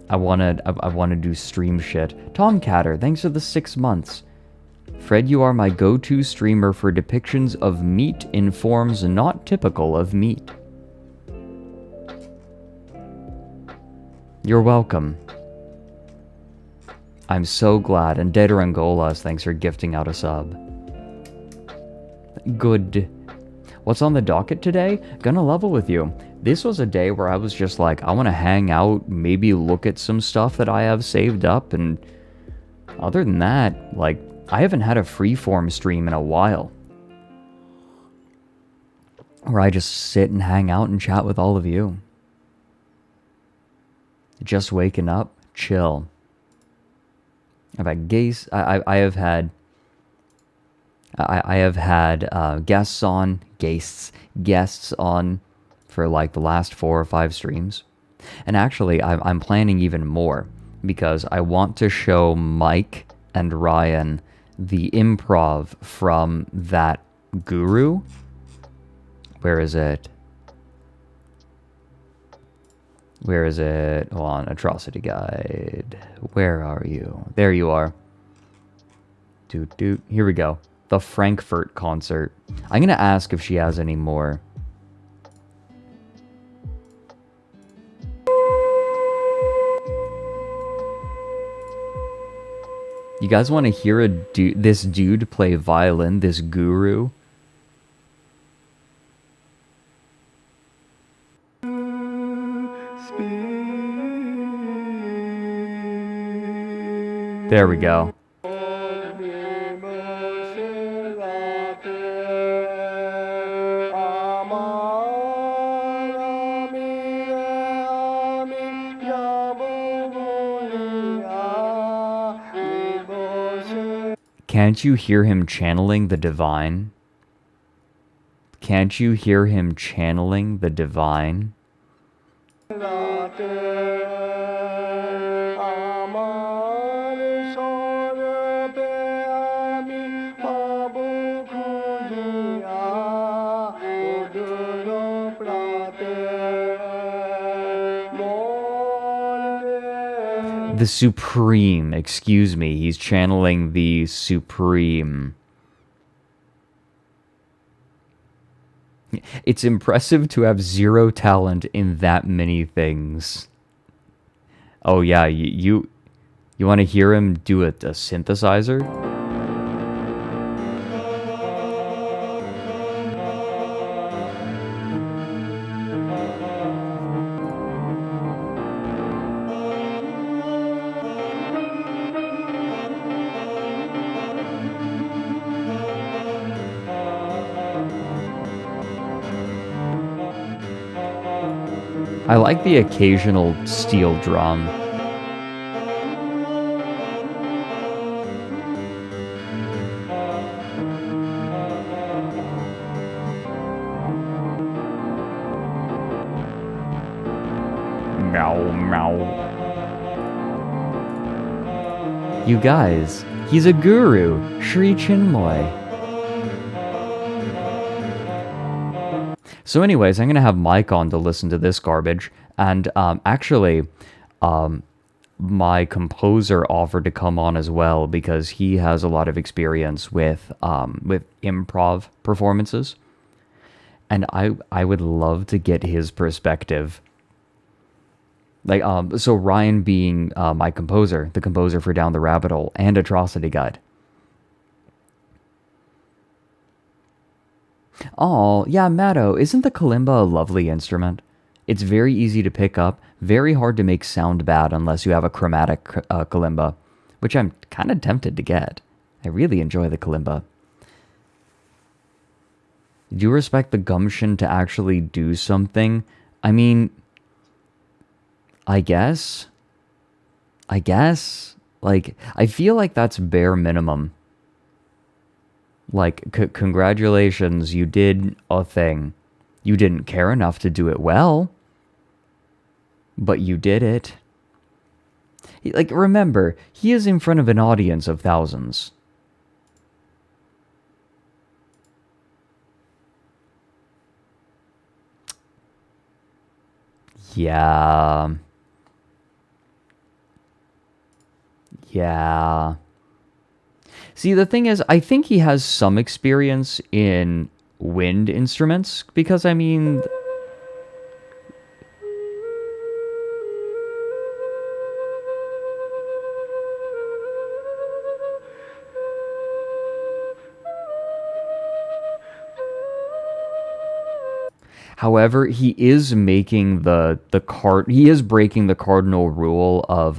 I wanna do stream shit. Tom Catter, thanks for the 6 months. Fred, you are my go-to streamer for depictions of meat in forms not typical of meat. You're welcome. I'm so glad. And Dead Angolas, thanks for gifting out a sub. Good. What's on the docket today? Gonna level with you. This was a day where I was just like, I want to hang out, maybe look at some stuff that I have saved up, and other than that, like, I haven't had a freeform stream in a while. Where I just sit and hang out and chat with all of you. Just waking up, chill. I've had I have had guests on for like the last 4 or 5 streams. And actually, I'm planning even more because I want to show Mike and Ryan the improv from that guru. Where is it? Where is it? Hold on, Atrocity Guide. Where are you? There you are. Doot doot. Here we go. The Frankfurt concert. I'm gonna ask if she has any more. You guys want to hear this dude play violin, this guru? There we go. Can't you hear him channeling the divine? Can't you hear him channeling the divine? The Supreme, excuse me, he's channeling the Supreme. It's impressive to have 0 talent in that many things. Oh yeah, you want to hear him do a synthesizer? I like the occasional steel drum. Meow, meow. You guys, he's a guru, Sri Chinmoy. So anyways, I'm going to have Mike on to listen to this garbage. And actually, my composer offered to come on as well because he has a lot of experience with improv performances. And I would love to get his perspective. Like, so Ryan being my composer, the composer for Down the Rabbit Hole and Atrocity Guide. Oh, yeah, Matto, isn't the kalimba a lovely instrument? It's very easy to pick up, very hard to make sound bad unless you have a chromatic kalimba, which I'm kind of tempted to get. I really enjoy the kalimba. Do you respect the gumption to actually do something? I mean, I guess. Like, I feel like that's bare minimum. Like, congratulations, you did a thing. You didn't care enough to do it well, but you did it. Like, remember, he is in front of an audience of thousands. Yeah. Yeah. See, the thing is, I think he has some experience in wind instruments, because, I mean... However, he is making he is breaking the cardinal rule of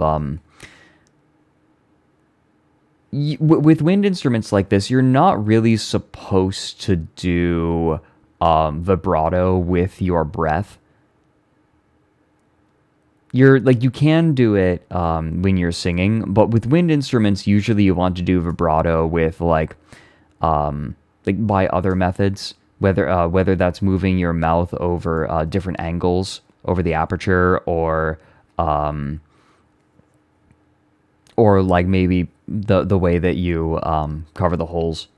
with wind instruments like this, you're not really supposed to do vibrato with your breath. You can do it when you're singing, but with wind instruments, usually you want to do vibrato with like by other methods, whether that's moving your mouth over different angles over the aperture, or like maybe the way that you cover the holes.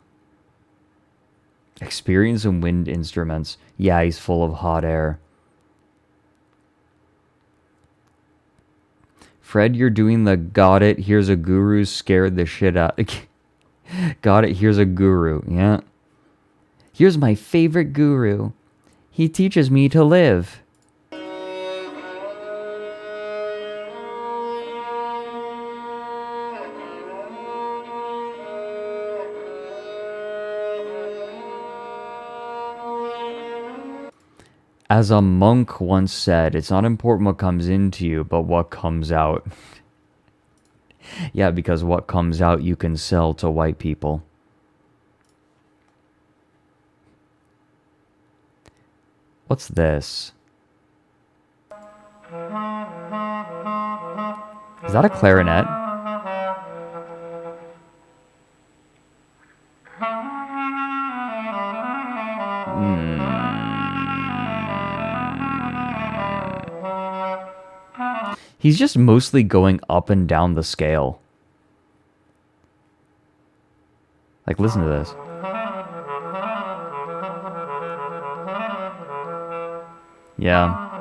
Experience in wind instruments. Yeah, he's full of hot air. Fred, you're doing the got it, here's a guru, scared the shit out. Got it, here's a guru. Yeah. Here's my favorite guru. He teaches me to live. As a monk once said, it's not important what comes into you, but what comes out. Yeah, because what comes out you can sell to white people. What's this? Is that a clarinet? He's just mostly going up and down the scale. Like, listen to this. Yeah.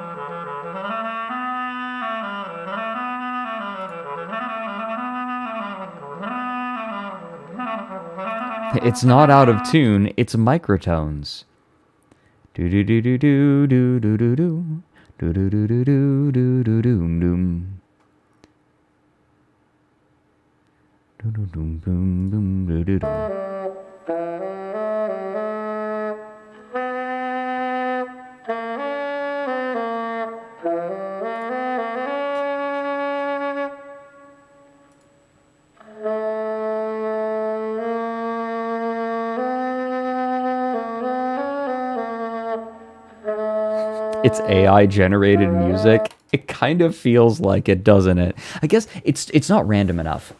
It's not out of tune, it's microtones. Do do do do do do do do do. Do do do do do do do do doom. Do do doom boom boom do do do. It's AI generated music. It kind of feels like it, doesn't it? I guess it's not random enough.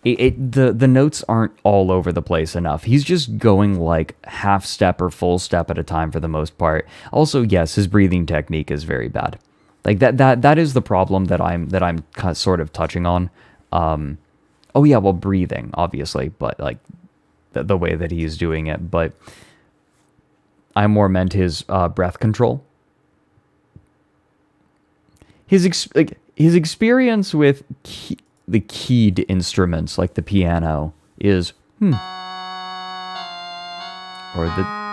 The notes aren't all over the place enough. He's just going like half step or full step at a time for the most part. Also, yes, his breathing technique is very bad. Like that is the problem that I'm sort of touching on. Oh yeah, well, breathing obviously, but like the way that he's doing it. But I more meant his breath control. His experience with the keyed instruments like the piano is or the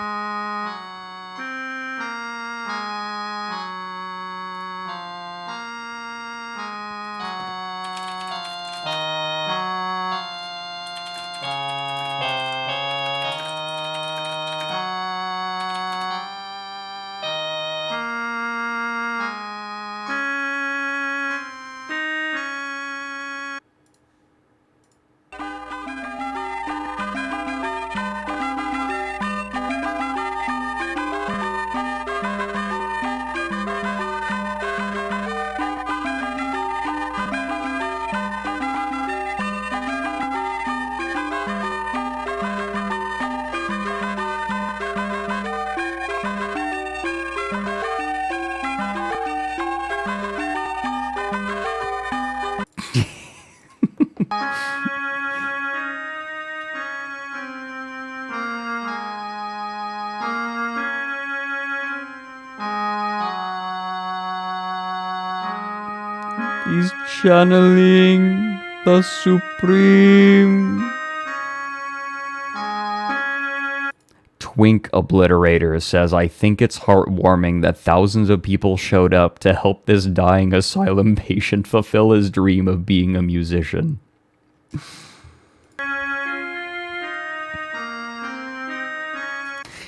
He's channeling the Supreme. Twink Obliterator says, I think it's heartwarming that thousands of people showed up to help this dying asylum patient fulfill his dream of being a musician.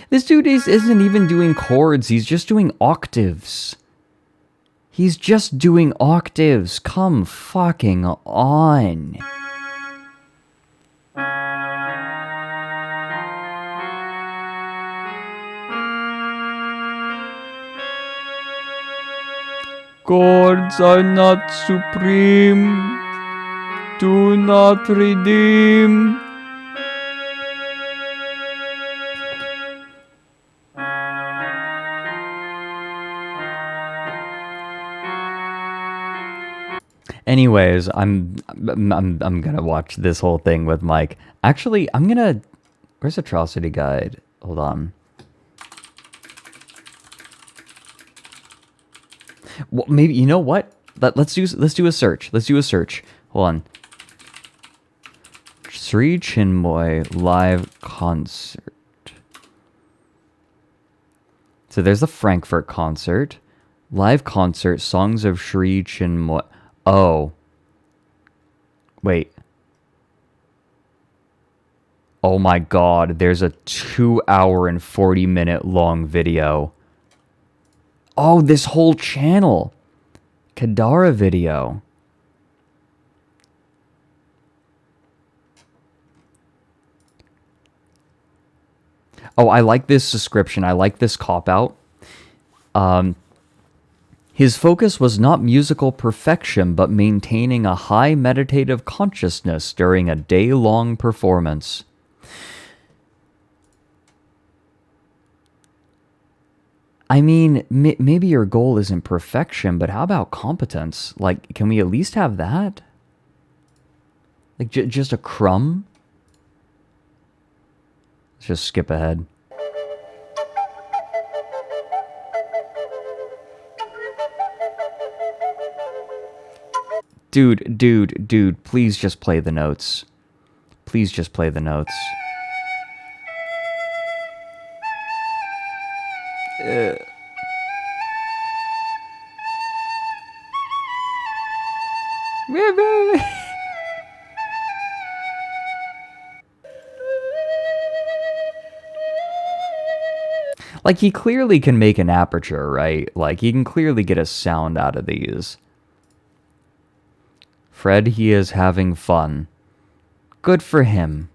This dude isn't even doing chords, he's just doing octaves. He's just doing octaves. Come fucking on. Chords are not supreme. Do not redeem. Anyways, I'm gonna watch this whole thing with Mike. Actually, I'm gonna. Where's Atrocity Guide? Hold on. Well, maybe you know what? Let's do a search. Let's do a search. Hold on. Sri Chinmoy live concert. So there's the Frankfurt concert, live concert, songs of Sri Chinmoy. Oh. Wait. Oh my god, there's a 2 hour and 40-minute long video. Oh, this whole channel. Kadara video. Oh, I like this description. I like this cop-out. His focus was not musical perfection, but maintaining a high meditative consciousness during a day-long performance. I mean, maybe your goal isn't perfection, but how about competence? Like, can we at least have that? Like, just a crumb? Let's just skip ahead. Dude, please just play the notes. Please just play the notes. Like, he clearly can make an aperture, right? Like, he can clearly get a sound out of these. Fred, he is having fun. Good for him.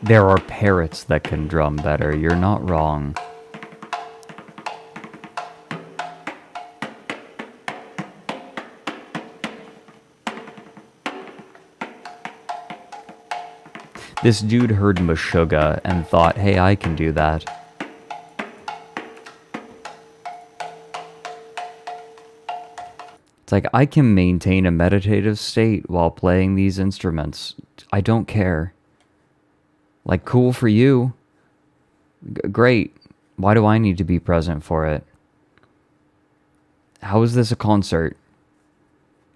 There are parrots that can drum better. You're not wrong. This dude heard Meshuggah and thought, hey, I can do that. It's like, I can maintain a meditative state while playing these instruments. I don't care. Like, cool for you. Great. Why do I need to be present for it? How is this a concert?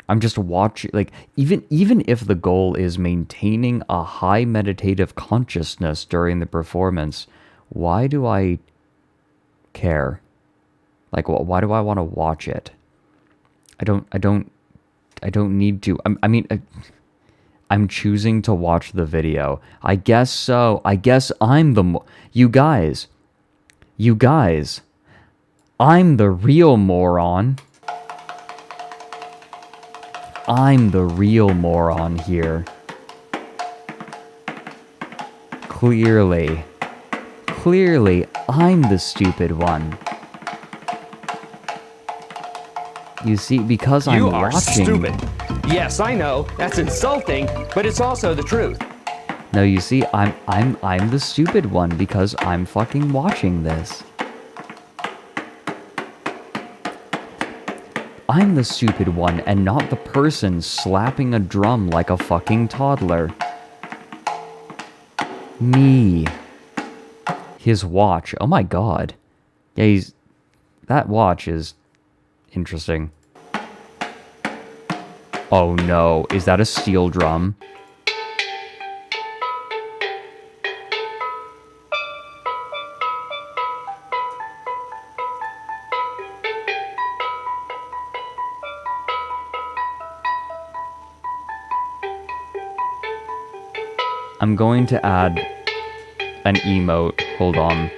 I'm just watching, like, even if the goal is maintaining a high meditative consciousness during the performance, why do I care? Like, why do I want to watch it? I don't need to. I'm choosing to watch the video. I guess so. I guess I'm the you guys, I'm the real moron. I'm the real moron here. Clearly, I'm the stupid one. You see, because I'm watching... You are stupid. Yes, I know. That's insulting, but it's also the truth. No, you see, I'm the stupid one because I'm fucking watching this. I'm the stupid one and not the person slapping a drum like a fucking toddler. Me. His watch. Oh my god. Yeah, that watch is interesting. Oh no, is that a steel drum? I'm going to add an emote. Hold on.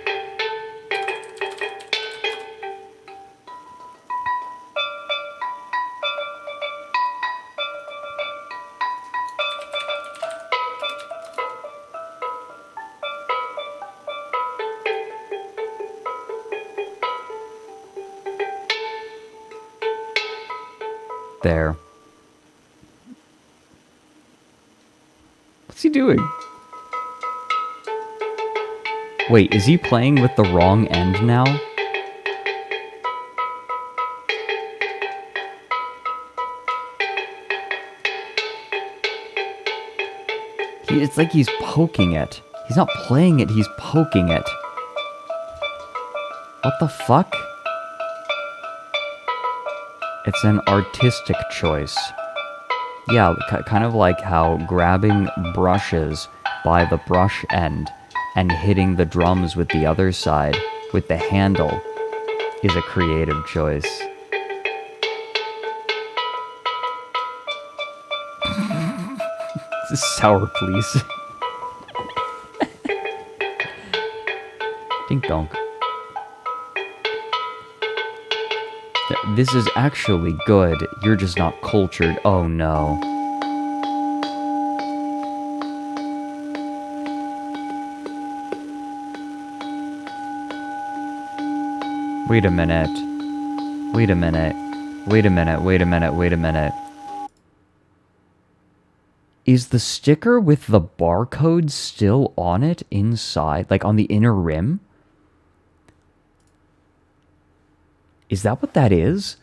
There. What's he doing? Wait, is he playing with the wrong end now? It's like he's poking it. He's not playing it, he's poking it. What the fuck? It's an artistic choice. Yeah, kind of like how grabbing brushes by the brush end and hitting the drums with the other side, with the handle, is a creative choice. This is sour, please. Dink donk. This is actually good. You're just not cultured. Oh no. Wait a minute. Wait a minute. Wait a minute. Wait a minute. Wait a minute. Is the sticker with the barcode still on it inside? Like on the inner rim? Is that what that is?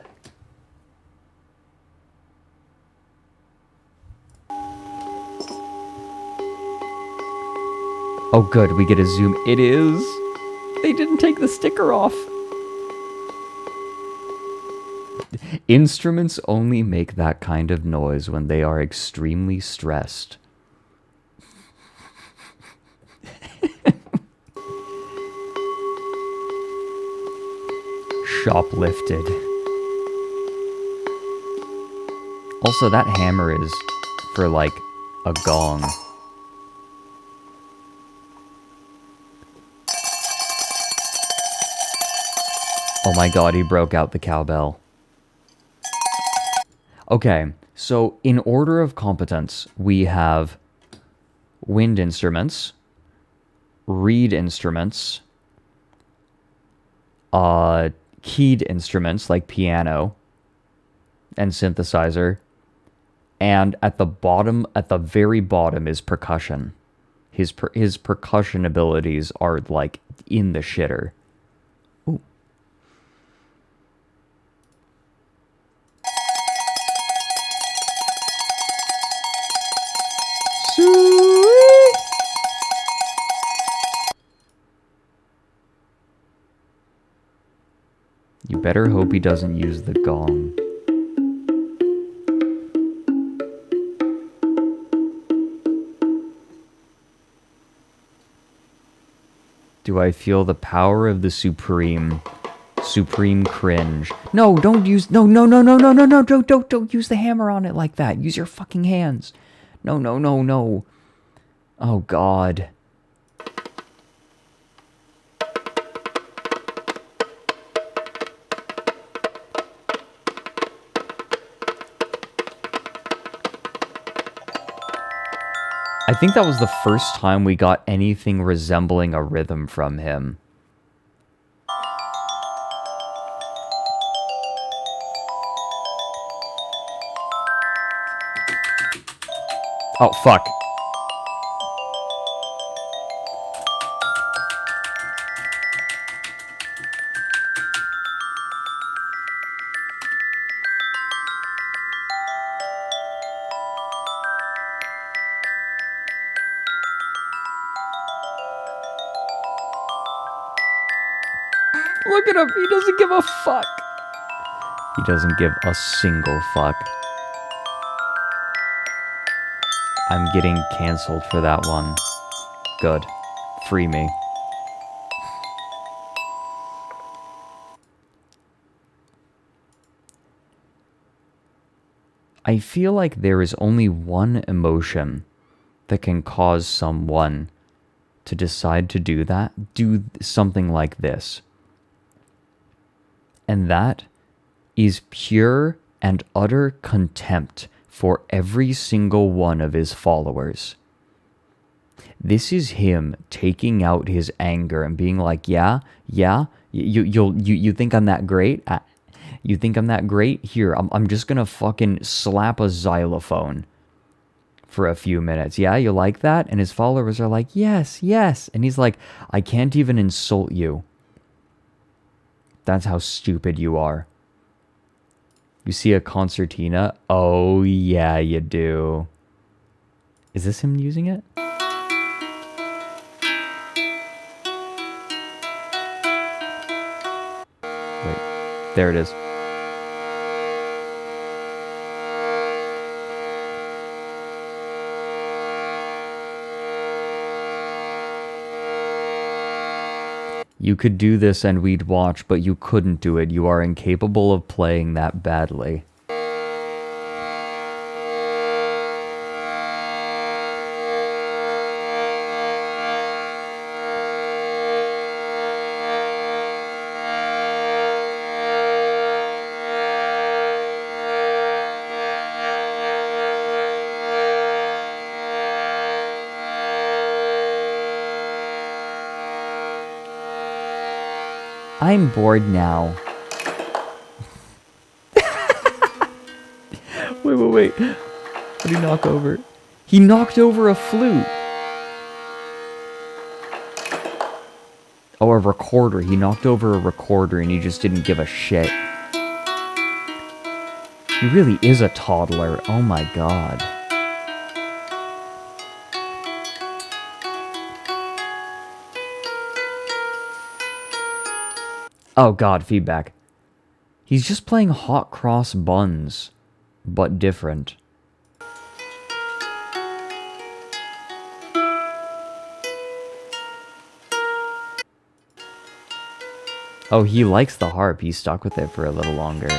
Oh good, we get a zoom. It is. They didn't take the sticker off. Instruments only make that kind of noise when they are extremely stressed. Shoplifted. Also, that hammer is for, like, a gong. Oh my god, he broke out the cowbell. Okay, so in order of competence, we have wind instruments, reed instruments, keyed instruments like piano and synthesizer, and at the bottom, at the very bottom is percussion. His percussion abilities are like in the shitter. Ooh. You better hope he doesn't use the gong. Do I feel the power of the supreme cringe? No, don't use, no, don't use the hammer on it like that. Use your fucking hands. No. Oh, God. I think that was the first time we got anything resembling a rhythm from him. Oh, fuck. Look at him. He doesn't give a fuck. He doesn't give a single fuck. I'm getting canceled for that one. Good. Free me. I feel like there is only one emotion that can cause someone to decide to do that, do something like this. And that is pure and utter contempt for every single one of his followers. This is him taking out his anger and being like, yeah, you think I'm that great? You think I'm that great? Here, I'm just gonna fucking slap a xylophone for a few minutes. Yeah, you like that? And his followers are like, yes. And he's like, I can't even insult you. That's how stupid you are. You see a concertina? Oh, yeah, you do. Is this him using it? Wait, there it is. You could do this and we'd watch, but you couldn't do it. You are incapable of playing that badly. I'm bored now. Wait. What did he knock over? He knocked over a flute. Oh, a recorder. He knocked over a recorder and he just didn't give a shit. He really is a toddler. Oh my god. Oh god, feedback. He's just playing hot cross buns, but different. Oh, he likes the harp. He's stuck with it for a little longer.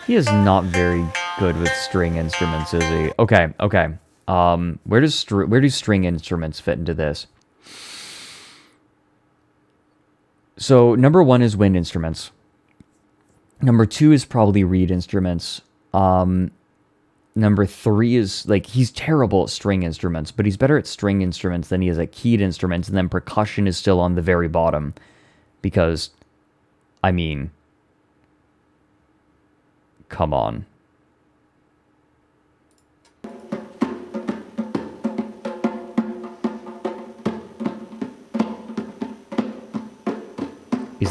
He is not very good with string instruments, is he? Okay. Where do string instruments fit into this? So, number 1 is wind instruments. Number 2 is probably reed instruments. Number 3 is, like, he's terrible at string instruments, but he's better at string instruments than he is at keyed instruments, and then percussion is still on the very bottom. Because, I mean, come on.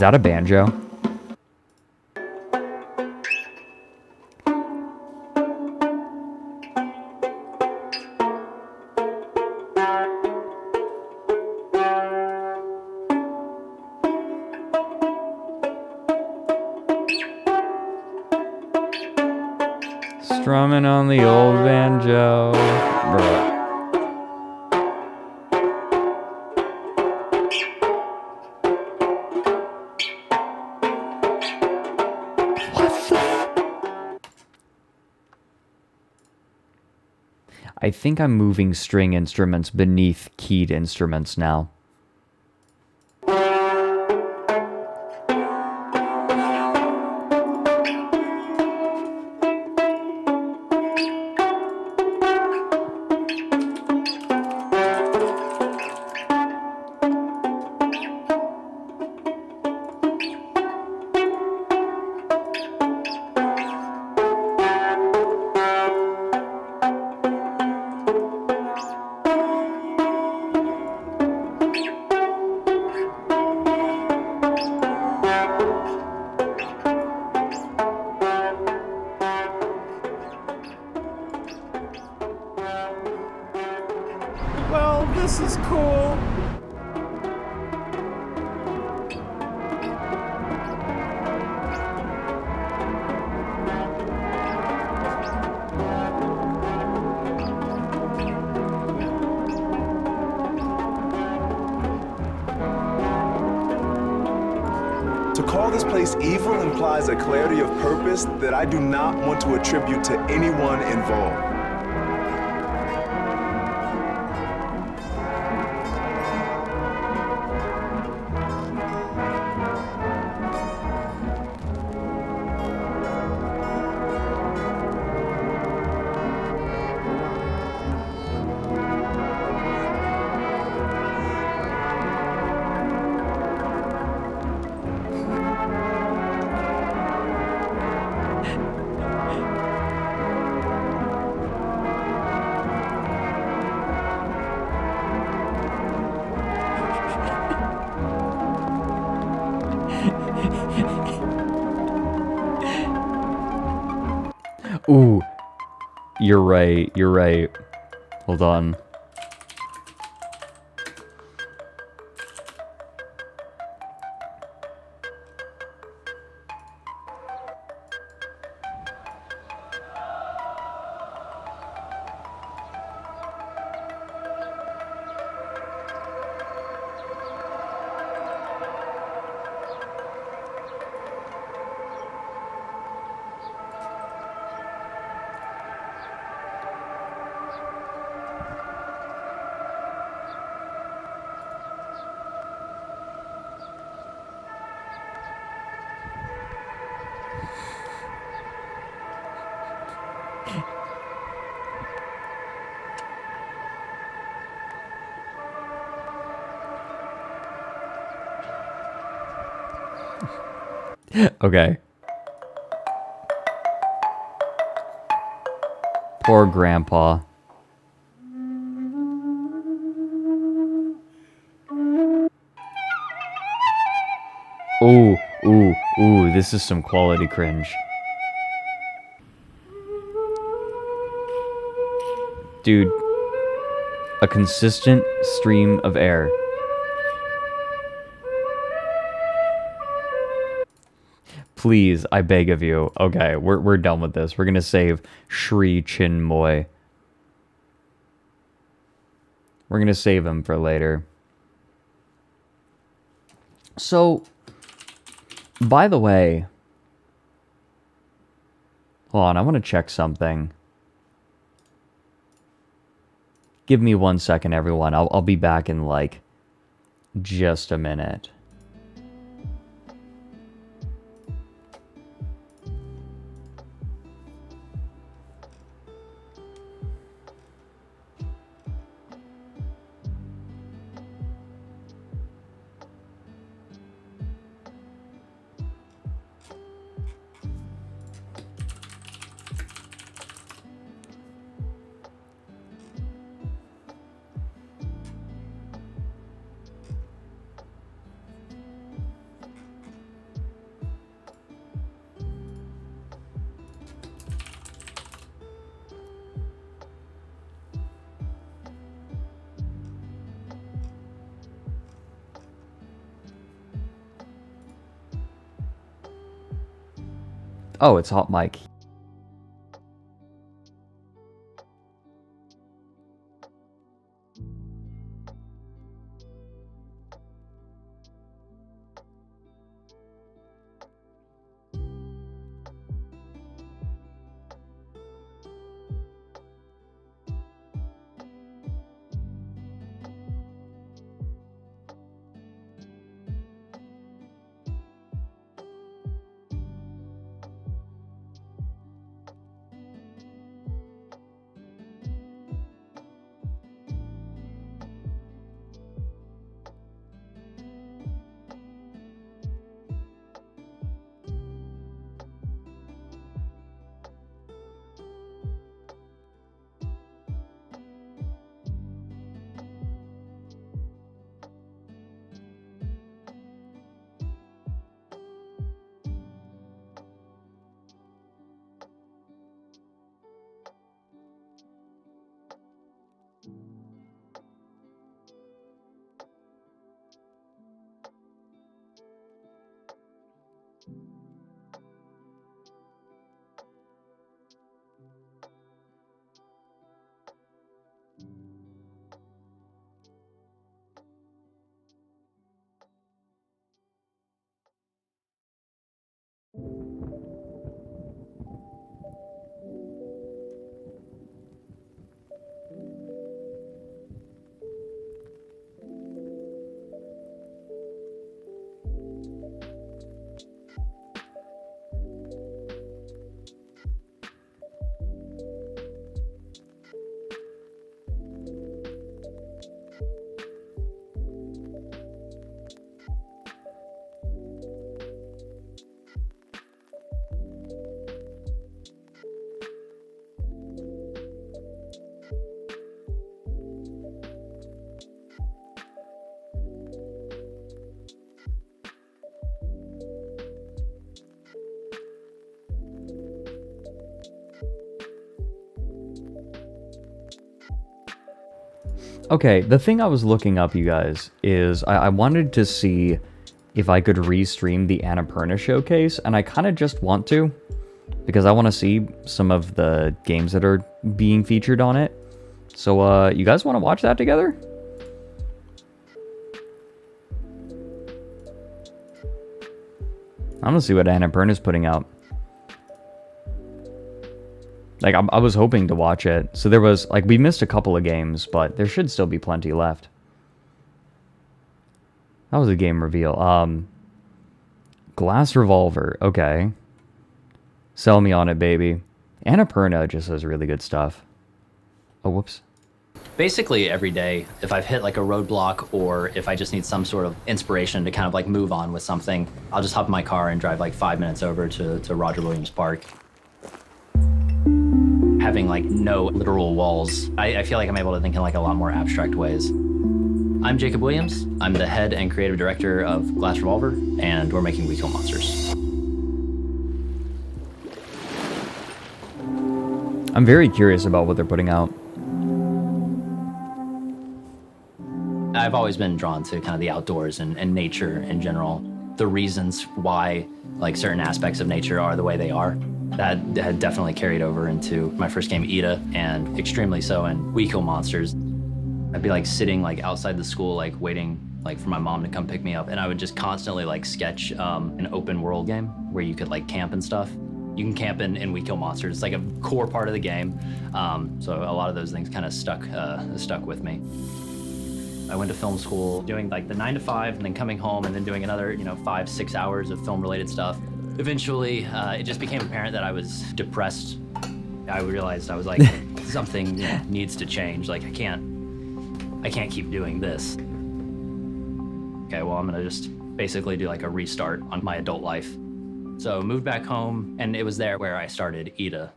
Is that a banjo? Strumming on the old banjo. Bruh. I think I'm moving string instruments beneath keyed instruments now. Well, this is cool. To call this place evil implies a clarity of purpose that I do not want to attribute to anyone involved. Ooh, you're right, you're right. Hold on. Okay. Poor grandpa. Ooh, ooh, ooh, this is some quality cringe. Dude, a consistent stream of air. Please, I beg of you. Okay, we're done with this. We're gonna save Shri Chinmoy. We're gonna save him for later. So, by the way, hold on, I want to check something. Give me 1 second, everyone. I'll be back in like just a minute. Oh, it's hot mic. Okay, the thing I was looking up, you guys, is I wanted to see if I could restream the Annapurna showcase, and I kind of just want to, because I want to see some of the games that are being featured on it. So, you guys want to watch that together? I'm gonna see what Annapurna's putting out. Like, I was hoping to watch it. So there was, like, we missed a couple of games, but there should still be plenty left. That was a game reveal. Glass Revolver. Okay. Sell me on it, baby. Annapurna just has really good stuff. Oh, whoops. Basically every day, if I've hit like a roadblock or if I just need some sort of inspiration to kind of like move on with something, I'll just hop in my car and drive like 5 minutes over to Roger Williams Park. Having like no literal walls, I feel like I'm able to think in like a lot more abstract ways. I'm Jacob Williams. I'm the head and creative director of Glass Revolver, and we're making We Kill Monsters. I'm very curious about what they're putting out. I've always been drawn to kind of the outdoors and nature in general. The reasons why like certain aspects of nature are the way they are. That had definitely carried over into my first game, Ida, and extremely so in We Kill Monsters. I'd be like sitting like outside the school, like waiting like for my mom to come pick me up, and I would just constantly like sketch an open world game where you could like camp and stuff. You can camp in We Kill Monsters. It's like a core part of the game. So a lot of those things kind of stuck with me. I went to film school doing like the 9 to 5 and then coming home and then doing another, 5-6 hours of film related stuff. Eventually, it just became apparent that I was depressed. I realized I was like, something needs to change. Like I can't keep doing this. Okay, well, I'm gonna just basically do like a restart on my adult life. So moved back home, and it was there where I started Ida.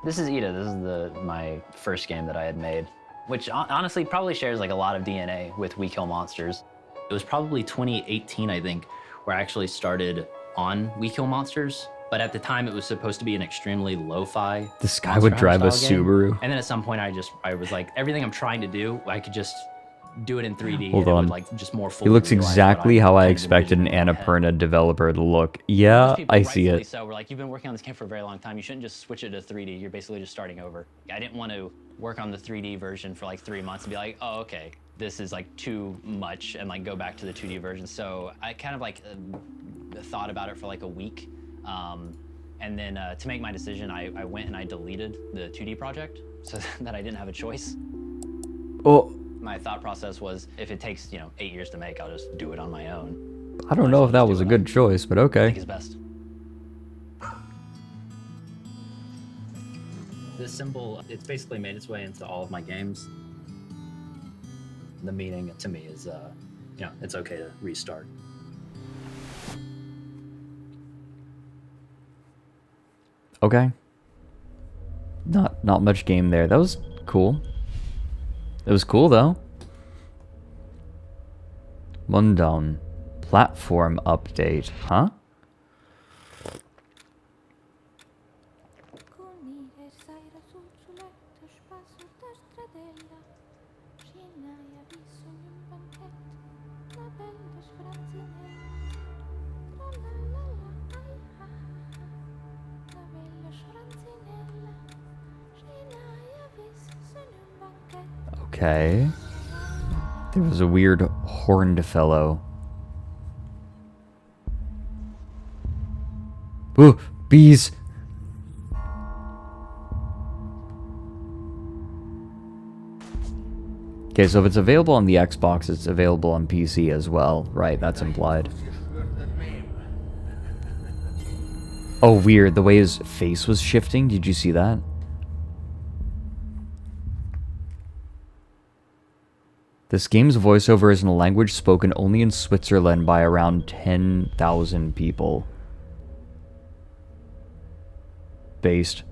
This is Ida. This is my first game that I had made, which honestly probably shares like a lot of DNA with We Kill Monsters. It was probably 2018, I think, where I actually started on We Kill Monsters. But at the time, it was supposed to be an extremely lo-fi. This guy would drive a Subaru. Subaru. And then at some point, I was like, everything I'm trying to do, I could just do it in 3D. Hold and on. It would, like, just more He fully looks realize exactly what how I kind of expected an envisioned in my head. Annapurna developer to look. Yeah, Most people, I see rightfully it. So we're like, you've been working on this game for a very long time. You shouldn't just switch it to 3D. You're basically just starting over. I didn't want to work on the 3D version for like 3 months and be like, oh, okay, this is like too much, and like go back to the 2D version. So I kind of like thought about it for like a week. And then to make my decision, I went and I deleted the 2D project so that I didn't have a choice. Oh. My thought process was, if it takes, 8 years to make, I'll just do it on my own. I don't know if that was a good choice, but I okay. think it's best. This symbol, it's basically made its way into all of my games. The meaning to me is, it's okay to restart. Okay. Not much game there. That was cool. It was cool though. Mundown. Platform update, huh? Okay. There was a weird horned fellow. Ooh, bees! Okay, so if it's available on the Xbox, it's available on PC as well. Right, that's implied. Oh, weird. The way his face was shifting. Did you see that? This game's voiceover is in a language spoken only in Switzerland by around 10,000 people. Based.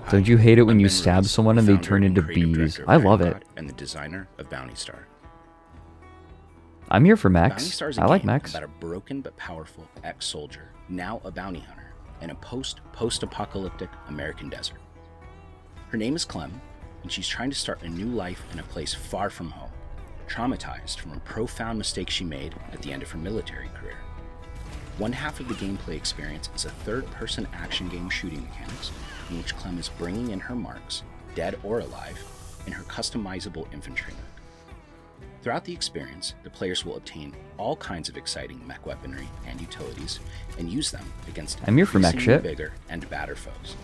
Don't you hate it when you stab someone and they turn into bees? I love it. And the designer of Bounty Star. I'm here for Bounty mechs. Star is a I like game mechs. about a broken but powerful ex-soldier, now a bounty hunter, in a post-apocalyptic American desert. Her name is Clem, and she's trying to start a new life in a place far from home, traumatized from a profound mistake she made at the end of her military career. One half of the gameplay experience is a third-person action game shooting mechanics, in which Clem is bringing in her marks, dead or alive, in her customizable infantry mech. Throughout the experience, the players will obtain all kinds of exciting mech weaponry and utilities, and use them against I'm here for mech increasingly shit. bigger and badder foes.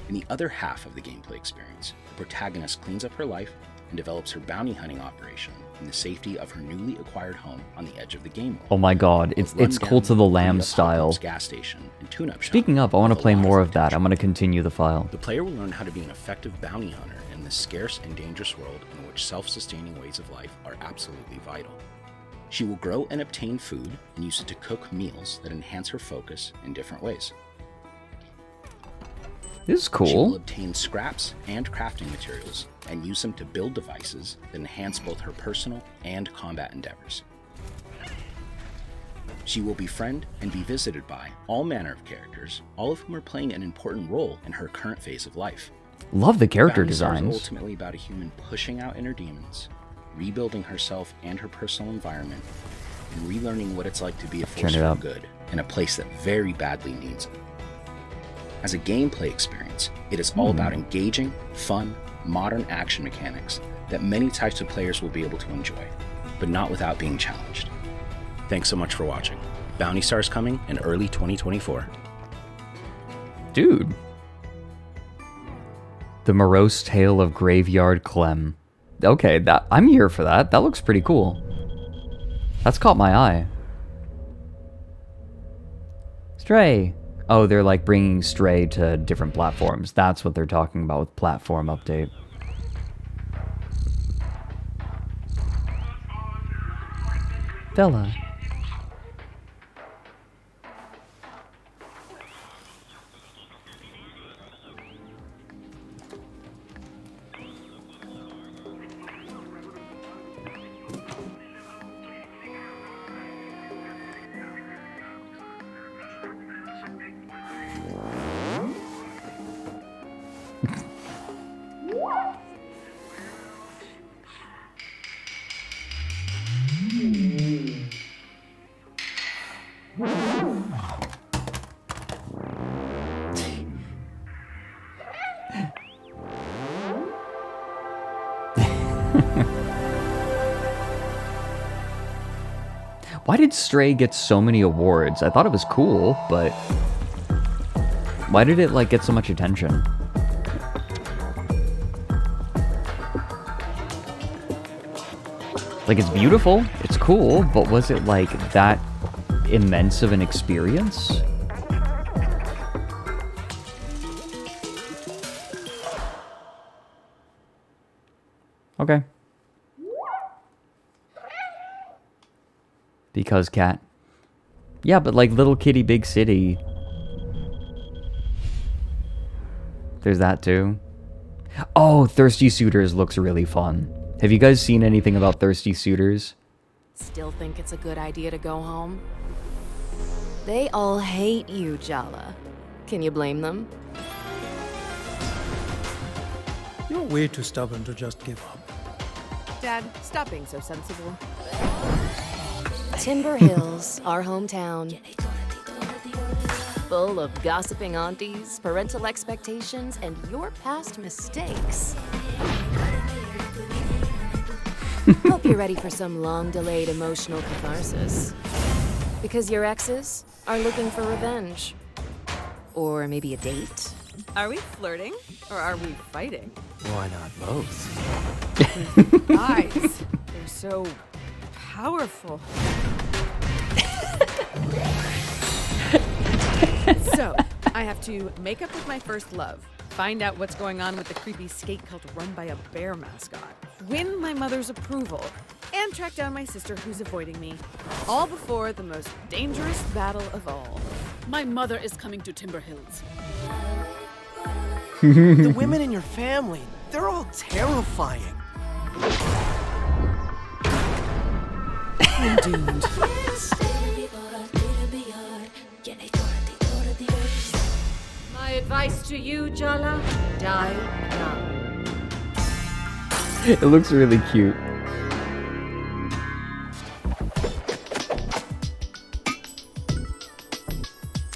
In the other half of the gameplay experience, the protagonist cleans up her life and develops her bounty hunting operation in the safety of her newly acquired home on the edge of the game world. Oh my god, it's Cult of the Lamb style. Gas station and tune-up shop. Speaking of, I want to play more of that. I'm going to continue the file. The player will learn how to be an effective bounty hunter in this scarce and dangerous world in which self-sustaining ways of life are absolutely vital. She will grow and obtain food and use it to cook meals that enhance her focus in different ways. This is cool. She will obtain scraps and crafting materials and use them to build devices that enhance both her personal and combat endeavors. She will befriend and be visited by all manner of characters, all of whom are playing an important role in her current phase of life. Love the character Bounty Star designs. is ultimately about a human pushing out inner demons, rebuilding herself and her personal environment, and relearning what it's like to be a force Turn it for up. good in a place that very badly needs it. As a gameplay experience, it is all about engaging, fun, modern action mechanics that many types of players will be able to enjoy, but not without being challenged. Thanks so much for watching. Bounty Star is coming in early 2024. Dude. The Morose Tale of Graveyard Clem. Okay, I'm here for that. That looks pretty cool. That's caught my eye. Stray. Oh, they're like bringing Stray to different platforms. That's what they're talking about with platform update. Bella. Why did Stray get so many awards? I thought it was cool, but why did it like get so much attention? Like, it's beautiful, it's cool, but was it like that immense of an experience? Okay. Because cat. Yeah, but like Little Kitty Big City. There's that too. Oh, Thirsty Suitors looks really fun. Have you guys seen anything about Thirsty Suitors? Still think it's a good idea to go home? They all hate you, Jala. Can you blame them? You're way too stubborn to just give up. Dad, stop being so sensible. Timber Hills, our hometown. Full of gossiping aunties, parental expectations, and your past mistakes. Hope you're ready for some long-delayed emotional catharsis. Because your exes are looking for revenge. Or maybe a date. Are we flirting? Or are we fighting? Why not both? Eyes. They're so powerful. So, I have to make up with my first love, find out what's going on with the creepy skate cult run by a bear mascot, win my mother's approval, and track down my sister who's avoiding me. All before the most dangerous battle of all. My mother is coming to Timber Hills. The women in your family, they're all terrifying. I'm doomed. My advice to you, Jala, die young. It looks really cute.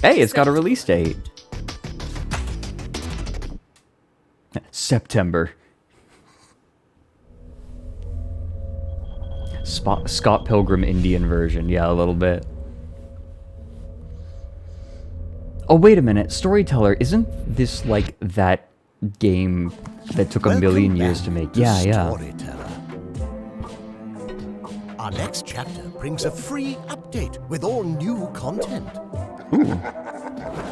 Hey, it's got a release date. September. Scott Pilgrim Indian version. Yeah, a little bit. Oh, wait a minute. Storyteller, isn't this like that game that took a million years to make? Yeah, yeah. Storyteller. Our next chapter brings a free update with all new content. Ooh.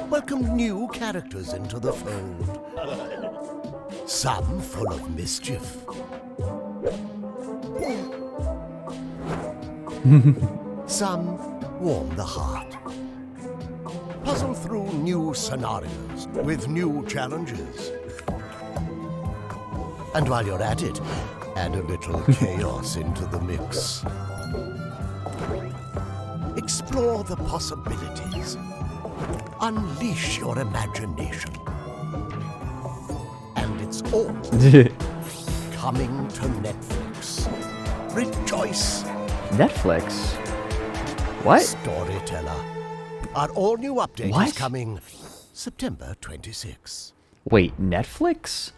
Welcome new characters into the fold. Some full of mischief. Some warm the heart. Puzzle through new scenarios with new challenges. And while you're at it, add a little chaos into the mix. Explore the possibilities. Unleash your imagination. And it's all coming to Netflix. Rejoice! Netflix? What? Storyteller. Our all-new update What? is coming September 26. Wait, Netflix?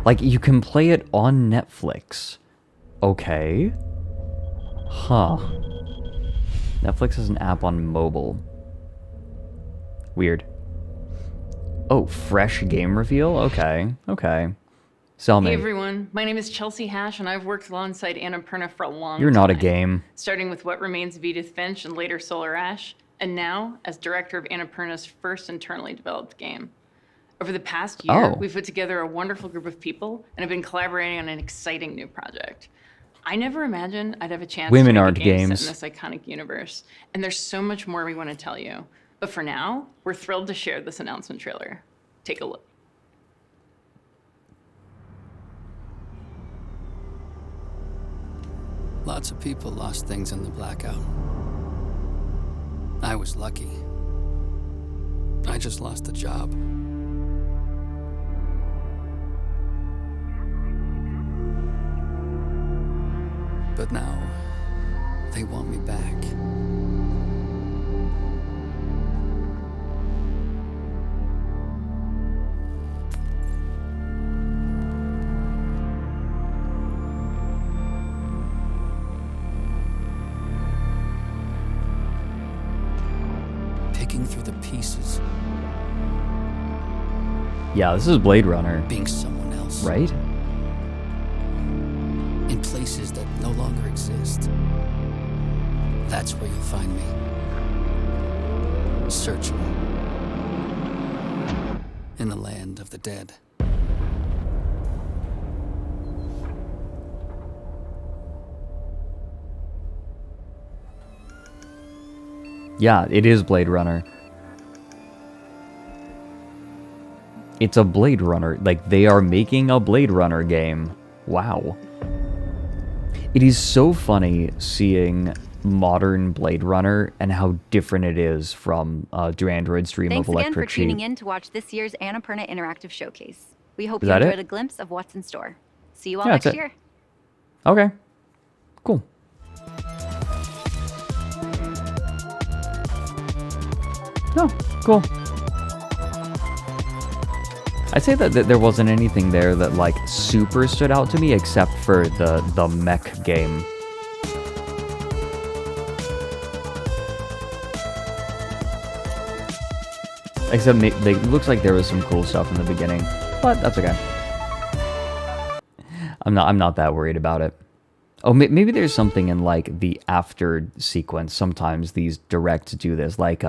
Like, you can play it on Netflix. Okay. Huh. Netflix has an app on mobile. Weird. Oh, fresh game reveal? Okay, okay. Sell me. Hey everyone, my name is Chelsea Hash and I've worked alongside Annapurna for a long time. You're not a game. Starting with What Remains of Edith Finch and later Solar Ash, and now as director of Annapurna's first internally developed game. Over the past year, we've put together a wonderful group of people and have been collaborating on an exciting new project. I never imagined I'd have a chance Women to make aren't a game games. set in this iconic universe, and there's so much more we want to tell you. But for now, we're thrilled to share this announcement trailer. Take a look. Lots of people lost things in the blackout. I was lucky. I just lost the job. But now, they want me back. picking through the pieces. Yeah, this is Blade Runner. Being someone else. Right? In places that no longer exist. That's where you'll find me. Searching. In the land of the dead. Yeah, it is Blade Runner. It's a Blade Runner. Like, they are making a Blade Runner game. Wow. It is so funny seeing modern Blade Runner and how different it is from Do Androids Dream Thanks of again Electric for Sheep. tuning in to watch this year's Annapurna Interactive Showcase. We hope Is you that enjoyed it? a glimpse of what's in store. See you all Yeah, that's next it. year. Okay. Cool. Oh, cool. I'd say that there wasn't anything there that, like, super stood out to me except for the mech game. Except it looks like there was some cool stuff in the beginning, but that's okay. I'm not that worried about it. Oh, maybe there's something in, like, the after sequence. Sometimes these directs do this, like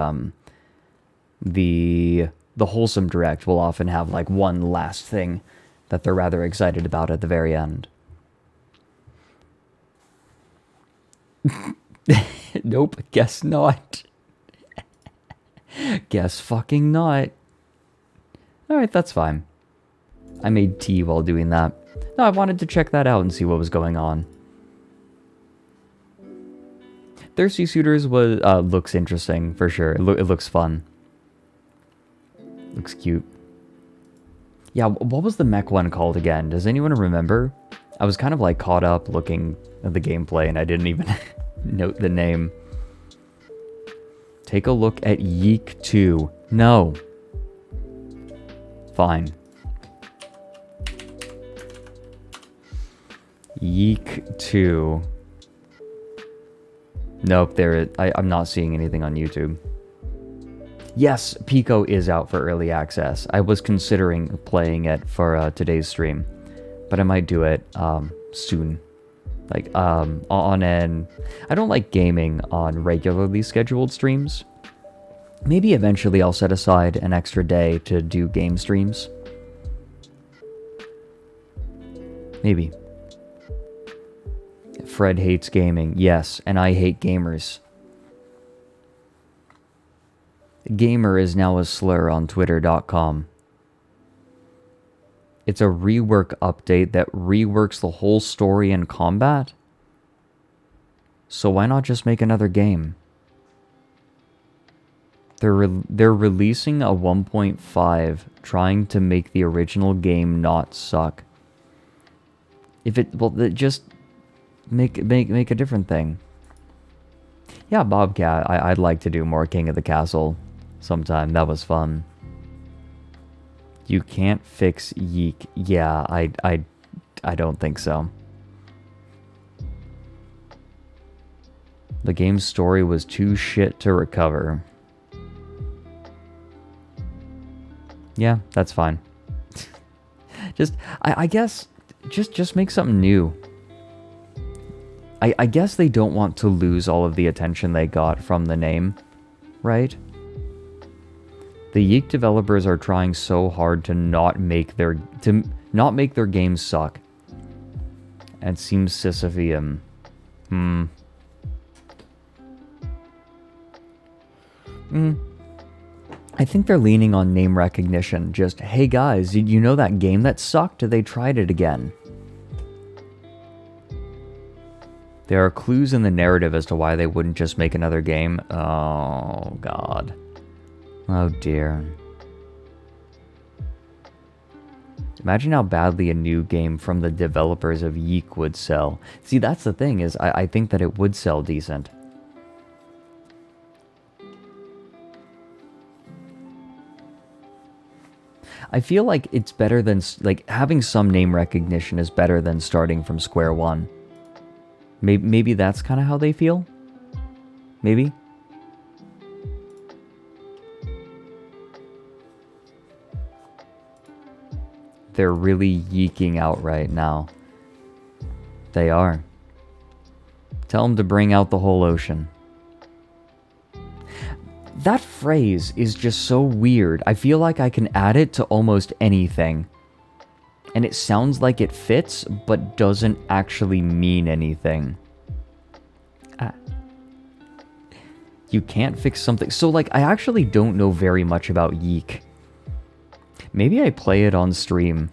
the wholesome direct will often have, like, one last thing that they're rather excited about at the very end. Nope, guess not. Guess fucking not. Alright, that's fine. I made tea while doing that. No, I wanted to check that out and see what was going on. Thirsty Suitors was looks interesting, for sure. It looks fun. Looks cute. Yeah, what was the mech one called again? Does anyone remember? I was kind of, like, caught up looking at the gameplay and I didn't even note the name. Take a look at Yeek 2. No. Fine. Yeek 2. Nope, I'm not seeing anything on YouTube. Yes, Pico is out for early access. I was considering playing it for today's stream, but I might do it soon. Like, on an... I don't like gaming on regularly scheduled streams. Maybe eventually I'll set aside an extra day to do game streams. Maybe. Fred hates gaming. Yes, and I hate gamers. Gamer is now a slur on Twitter.com. It's a rework update that reworks the whole story and combat? So why not just make another game? They're releasing a 1.5, trying to make the original game not suck. Just make a different thing. Yeah, Bobcat, I'd like to do more King of the Castle sometime. That was fun. You can't fix Yeek. Yeah, I don't think so. The game's story was too shit to recover. Yeah, that's fine. I guess, just make something new. I guess they don't want to lose all of the attention they got from the name, right? The Yeek developers are trying so hard to not make their games suck. And it seems Sisyphean. I think they're leaning on name recognition. Just, hey guys, did you know that game that sucked? They tried it again. There are clues in the narrative as to why they wouldn't just make another game. Oh, God. Oh, dear. Imagine how badly a new game from the developers of Yeek would sell. See, that's the thing, is I think that it would sell decent. I feel like it's better than, like, having some name recognition is better than starting from square one. Maybe that's kind of how they feel? Maybe? They're really yeeking out right now. They are. Tell them to bring out the whole ocean. That phrase is just so weird. I feel like I can add it to almost anything. And it sounds like it fits, but doesn't actually mean anything. You can't fix something. So, like, I actually don't know very much about yeek. Maybe I play it on stream.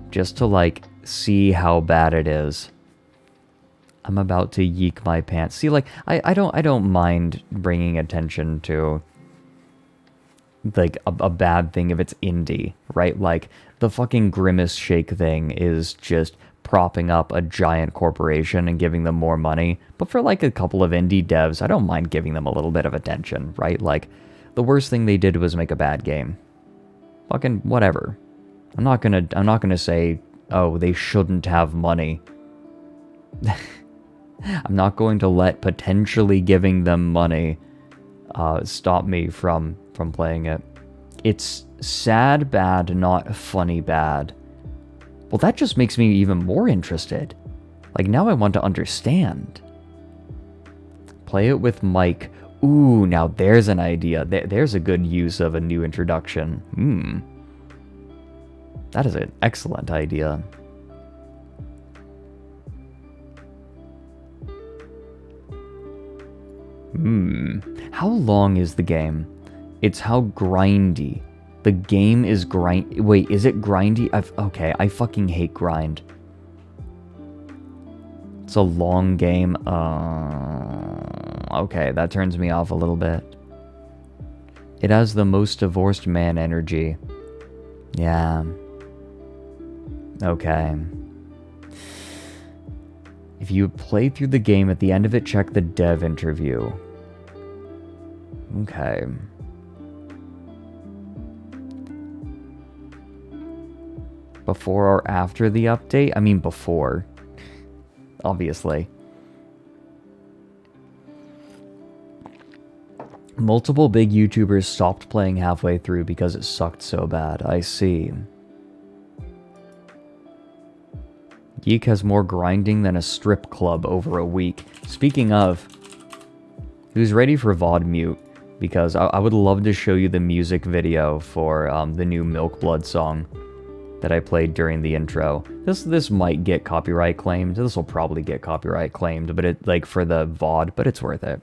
Just to, like, see how bad it is. I'm about to yeek my pants. See, like, I don't mind bringing attention to, like, a bad thing if it's indie, right? Like, the fucking Grimace Shake thing is just propping up a giant corporation and giving them more money. But for, like, a couple of indie devs, I don't mind giving them a little bit of attention, right? Like, the worst thing they did was make a bad game. Fucking whatever. I'm not gonna say, oh, they shouldn't have money. I'm not going to let potentially giving them money stop me from playing it. It's sad bad, not funny bad. Well, that just makes me even more interested. Like, now I want to understand. Play it with Mike. Ooh, now there's an idea. There's a good use of a new introduction. That is an excellent idea. How long is the game? It's how grindy. The game is grind. Wait, is it grindy? Okay, I fucking hate grind. It's a long game. Okay, that turns me off a little bit. It has the most divorced man energy. Yeah. Okay. If you play through the game, at the end of it, check the dev interview. Okay. Before or after the update? I mean before. Obviously. Multiple big YouTubers stopped playing halfway through because it sucked so bad. I see. Geek has more grinding than a strip club over a week. Speaking of, who's ready for VOD mute? Because I would love to show you the music video for the new Milk Blood song that I played during the intro. This might get copyright claimed. This will probably get copyright claimed, but it, like, for the VOD, but it's worth it.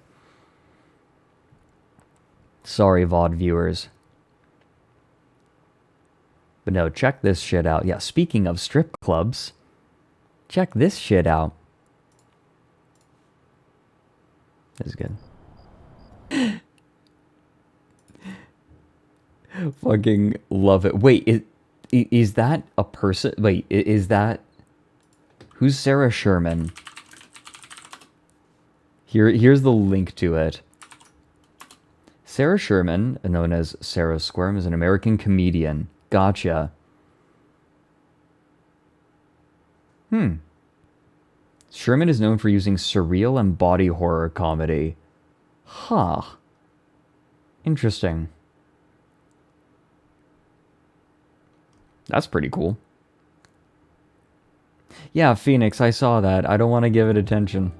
Sorry, VOD viewers. But no, check this shit out. Yeah, speaking of strip clubs, check this shit out. This is good. Fucking love it. Wait, is that a person? Wait, is that... Who's Sarah Sherman? Here's the link to it. Sarah Sherman, known as Sarah Squirm, is an American comedian. Gotcha. Sherman is known for using surreal and body horror comedy. Huh. Interesting. That's pretty cool. Yeah, Phoenix, I saw that. I don't want to give it attention.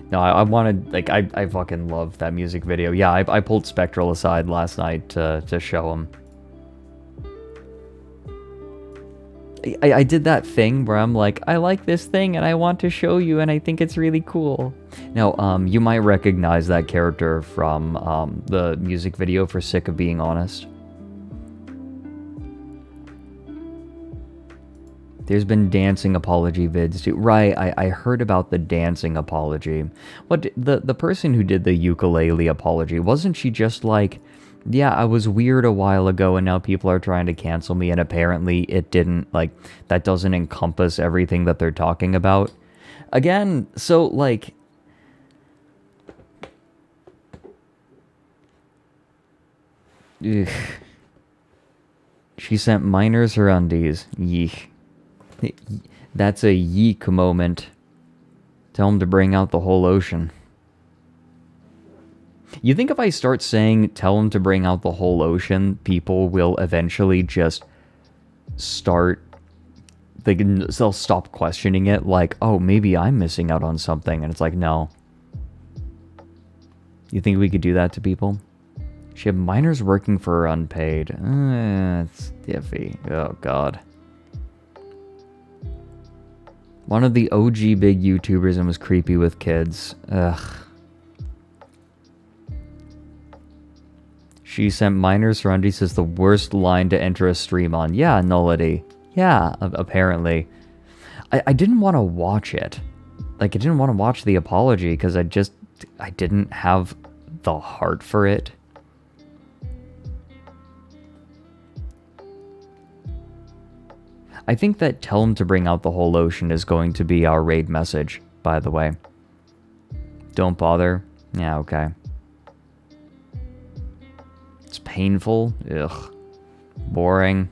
No, I wanted, like, I fucking love that music video. Yeah, I pulled Spectral aside last night to show him. I did that thing where I'm like, I like this thing and I want to show you and I think it's really cool. Now, you might recognize that character from the music video for Sick of Being Honest. There's been dancing apology vids too. Right, I heard about the dancing apology. What, the person who did the ukulele apology, wasn't she just like, yeah, I was weird a while ago and now people are trying to cancel me, and apparently it didn't, like, that doesn't encompass everything that they're talking about? Again, so, like... Ugh. She sent minors her undies. Yeesh. That's a yeek moment. Tell him to bring out the whole ocean. You think if I start saying, tell him to bring out the whole ocean, people will eventually just start, they'll stop questioning it, like, oh, maybe I'm missing out on something, and it's like, no. You think we could do that to people? She had minors working for her unpaid. It's iffy. Oh, God. One of the OG big YouTubers and was creepy with kids. Ugh. She sent minors for undies as the worst line to enter a stream on. Yeah, nullity. Yeah, apparently. I didn't want to watch it. Like, I didn't want to watch the apology because I didn't have the heart for it. I think that tell him to bring out the whole ocean is going to be our raid message, by the way. Don't bother. Yeah, okay. It's painful. Ugh. Boring.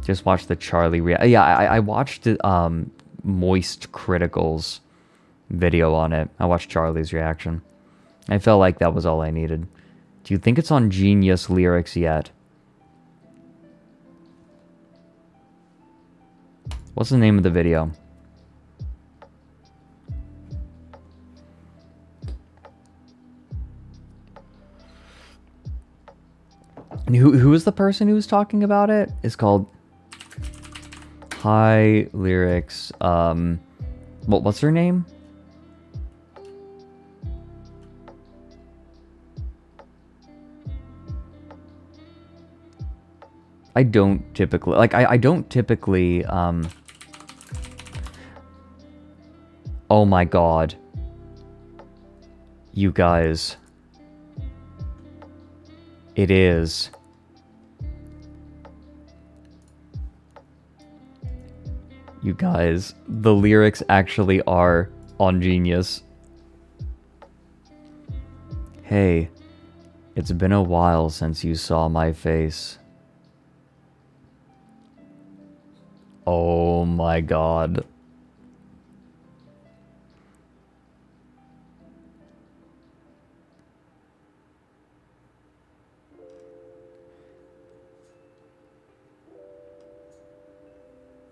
Just watch the Charlie yeah, I watched Moist Critical's video on it. I watched Charlie's reaction. I felt like that was all I needed. Do you think it's on Genius Lyrics yet? What's the name of the video? And who is the person who was talking about it? It's called High Lyrics. What's her name? I don't typically I don't typically oh my god. You guys. It is. You guys, the lyrics actually are on Genius. Hey, it's been a while since you saw my face. Oh my god.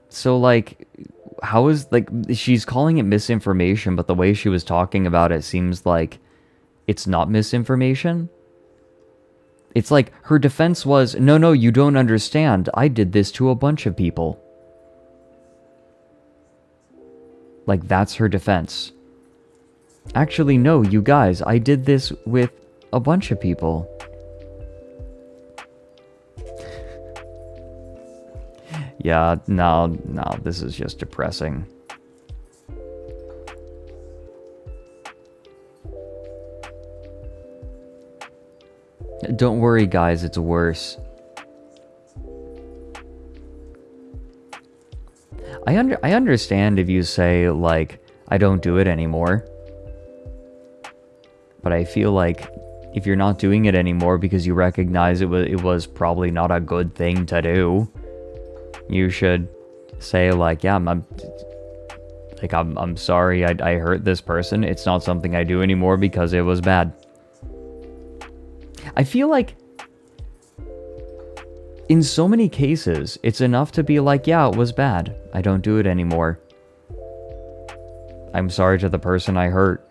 So, like, how is, like, she's calling it misinformation, but the way she was talking about it seems like it's not misinformation. It's like, her defense was, no, you don't understand. I did this to a bunch of people. Like, that's her defense. Actually, no, you guys, I did this with a bunch of people. Yeah, no, this is just depressing. Don't worry, guys, it's worse. I understand if you say, like, I don't do it anymore. But I feel like if you're not doing it anymore because you recognize it was probably not a good thing to do, you should say, like, yeah, I'm sorry I hurt this person. It's not something I do anymore because it was bad. I feel like in so many cases, it's enough to be like, yeah, it was bad. I don't do it anymore. I'm sorry to the person I hurt.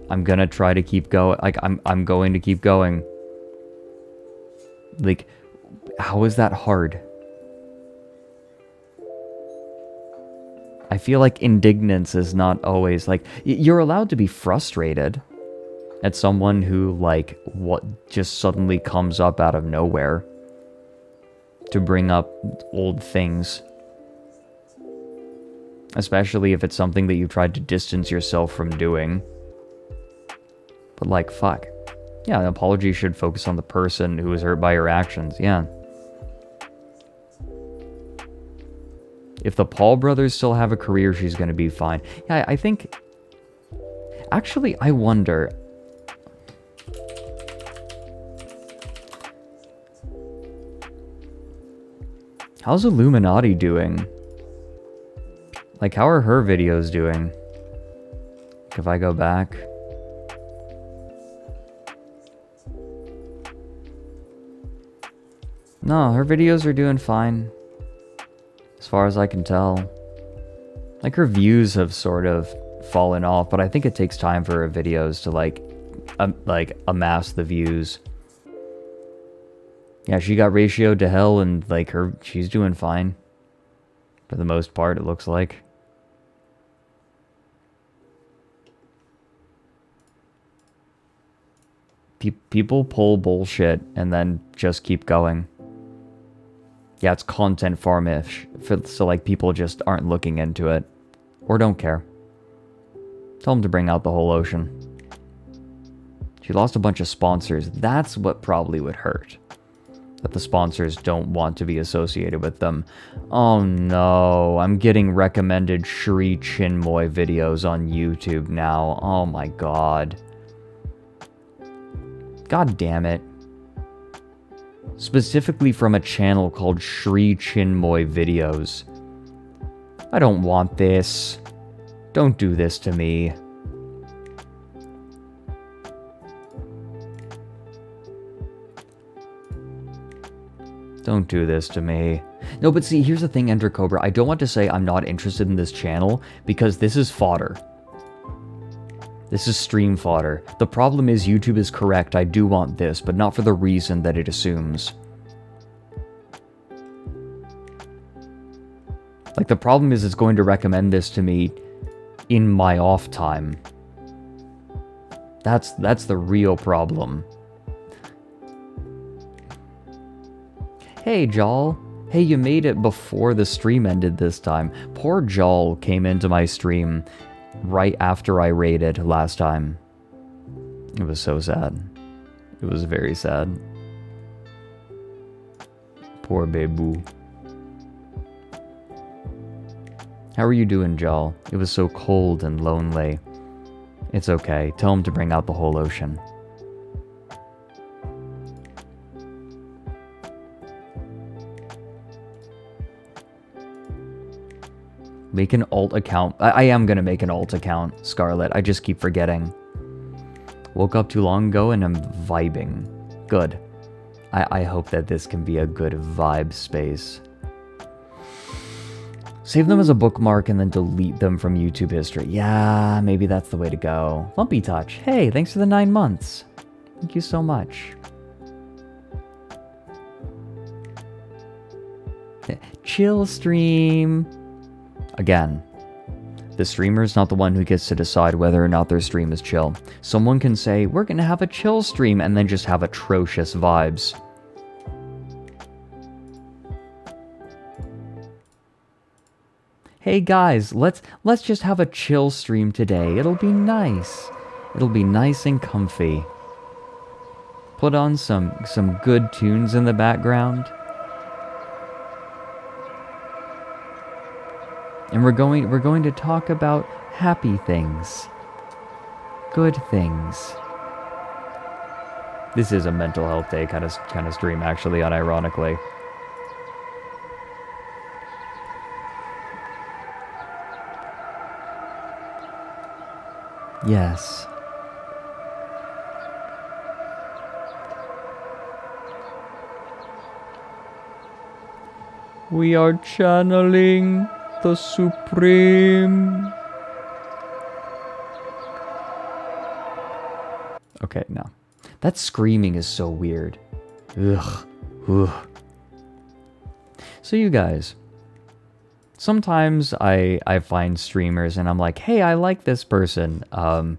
I'm gonna try to keep going. Like, I'm going to keep going. Like, how is that hard? I feel like indignance is not always, like, you're allowed to be frustrated at someone who, like, what just suddenly comes up out of nowhere to bring up old things. Especially if it's something that you tried to distance yourself from doing. But, like, fuck. Yeah, an apology should focus on the person who was hurt by your actions, yeah. If the Paul brothers still have a career, she's gonna be fine. Yeah, I think... Actually, I wonder... How's Illuminati doing? Like, how are her videos doing? If I go back... No, her videos are doing fine. As far as I can tell. Like, her views have sort of fallen off, but I think it takes time for her videos to, like amass the views. Yeah, she got ratioed to hell, and, like, she's doing fine. For the most part, it looks like. People pull bullshit and then just keep going. Yeah, it's content farmish, so like people just aren't looking into it. Or don't care. Tell them to bring out the whole ocean. She lost a bunch of sponsors. That's what probably would hurt. That the sponsors don't want to be associated with them. Oh no, I'm getting recommended Shri Chinmoy videos on YouTube now. Oh my god. God damn it. Specifically from a channel called Shri Chinmoy Videos. I don't want this. Don't do this to me. Don't do this to me. No, but see, here's the thing, Ender Cobra. I don't want to say I'm not interested in this channel, because this is fodder. This is stream fodder. The problem is YouTube is correct. I do want this, but not for the reason that it assumes. Like, the problem is it's going to recommend this to me in my off time. That's the real problem. Hey, Jal. Hey, you made it before the stream ended this time. Poor Jal came into my stream right after I raided last time. It was so sad. It was very sad. Poor Bebu. How are you doing, Jal? It was so cold and lonely. It's okay. Tell him to bring out the whole ocean. Make an alt account. I am gonna make an alt account, Scarlet. I just keep forgetting. Woke up too long ago and I'm vibing. Good. I hope that this can be a good vibe space. Save them as a bookmark and then delete them from YouTube history. Yeah, maybe that's the way to go. Lumpy Touch. Hey, thanks for the 9 months. Thank you so much. Chill stream. Again, the streamer is not the one who gets to decide whether or not their stream is chill. Someone can say, we're gonna have a chill stream, and then just have atrocious vibes. Hey guys, let's just have a chill stream today. It'll be nice. It'll be nice and comfy. Put on some good tunes in the background. And we're going to talk about happy things. Good things. This is a mental health day kind of stream, actually, unironically. Yes. We are channeling the Supreme. Okay, no. That screaming is so weird. Ugh. Ugh. So you guys, sometimes I find streamers and I'm like, hey, I like this person. I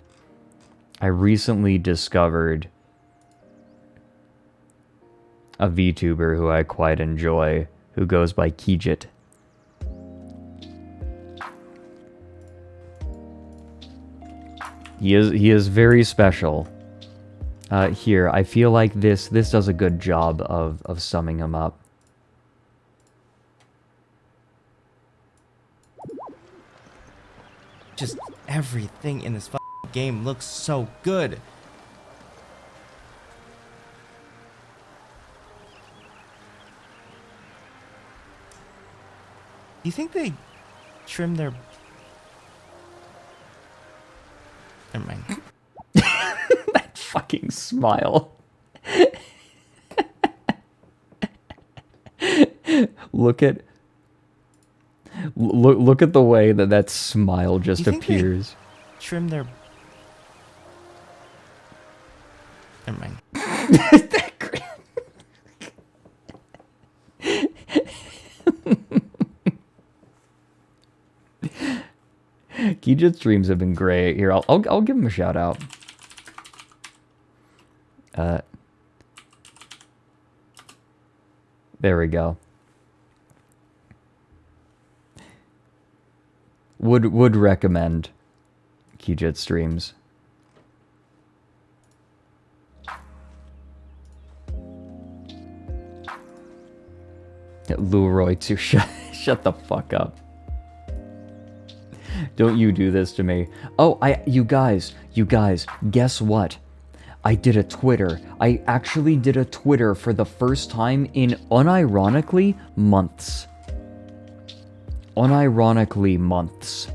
recently discovered a VTuber who I quite enjoy, who goes by Kijit. He is very special. Here, I feel like this does a good job of summing him up. Just everything in this game looks so good. Do you think they trim their... Never mind. That fucking smile. Look at the way that smile just You think they appears. Trim their. Never mind. Kijit's streams have been great. Here, I'll give him a shout out. There we go. Would recommend Kijit streams. Leroy too. Shut the fuck up. Don't you do this to me. Oh, you guys, guess what? I did a Twitter. I actually did a Twitter for the first time in unironically months. Unironically months.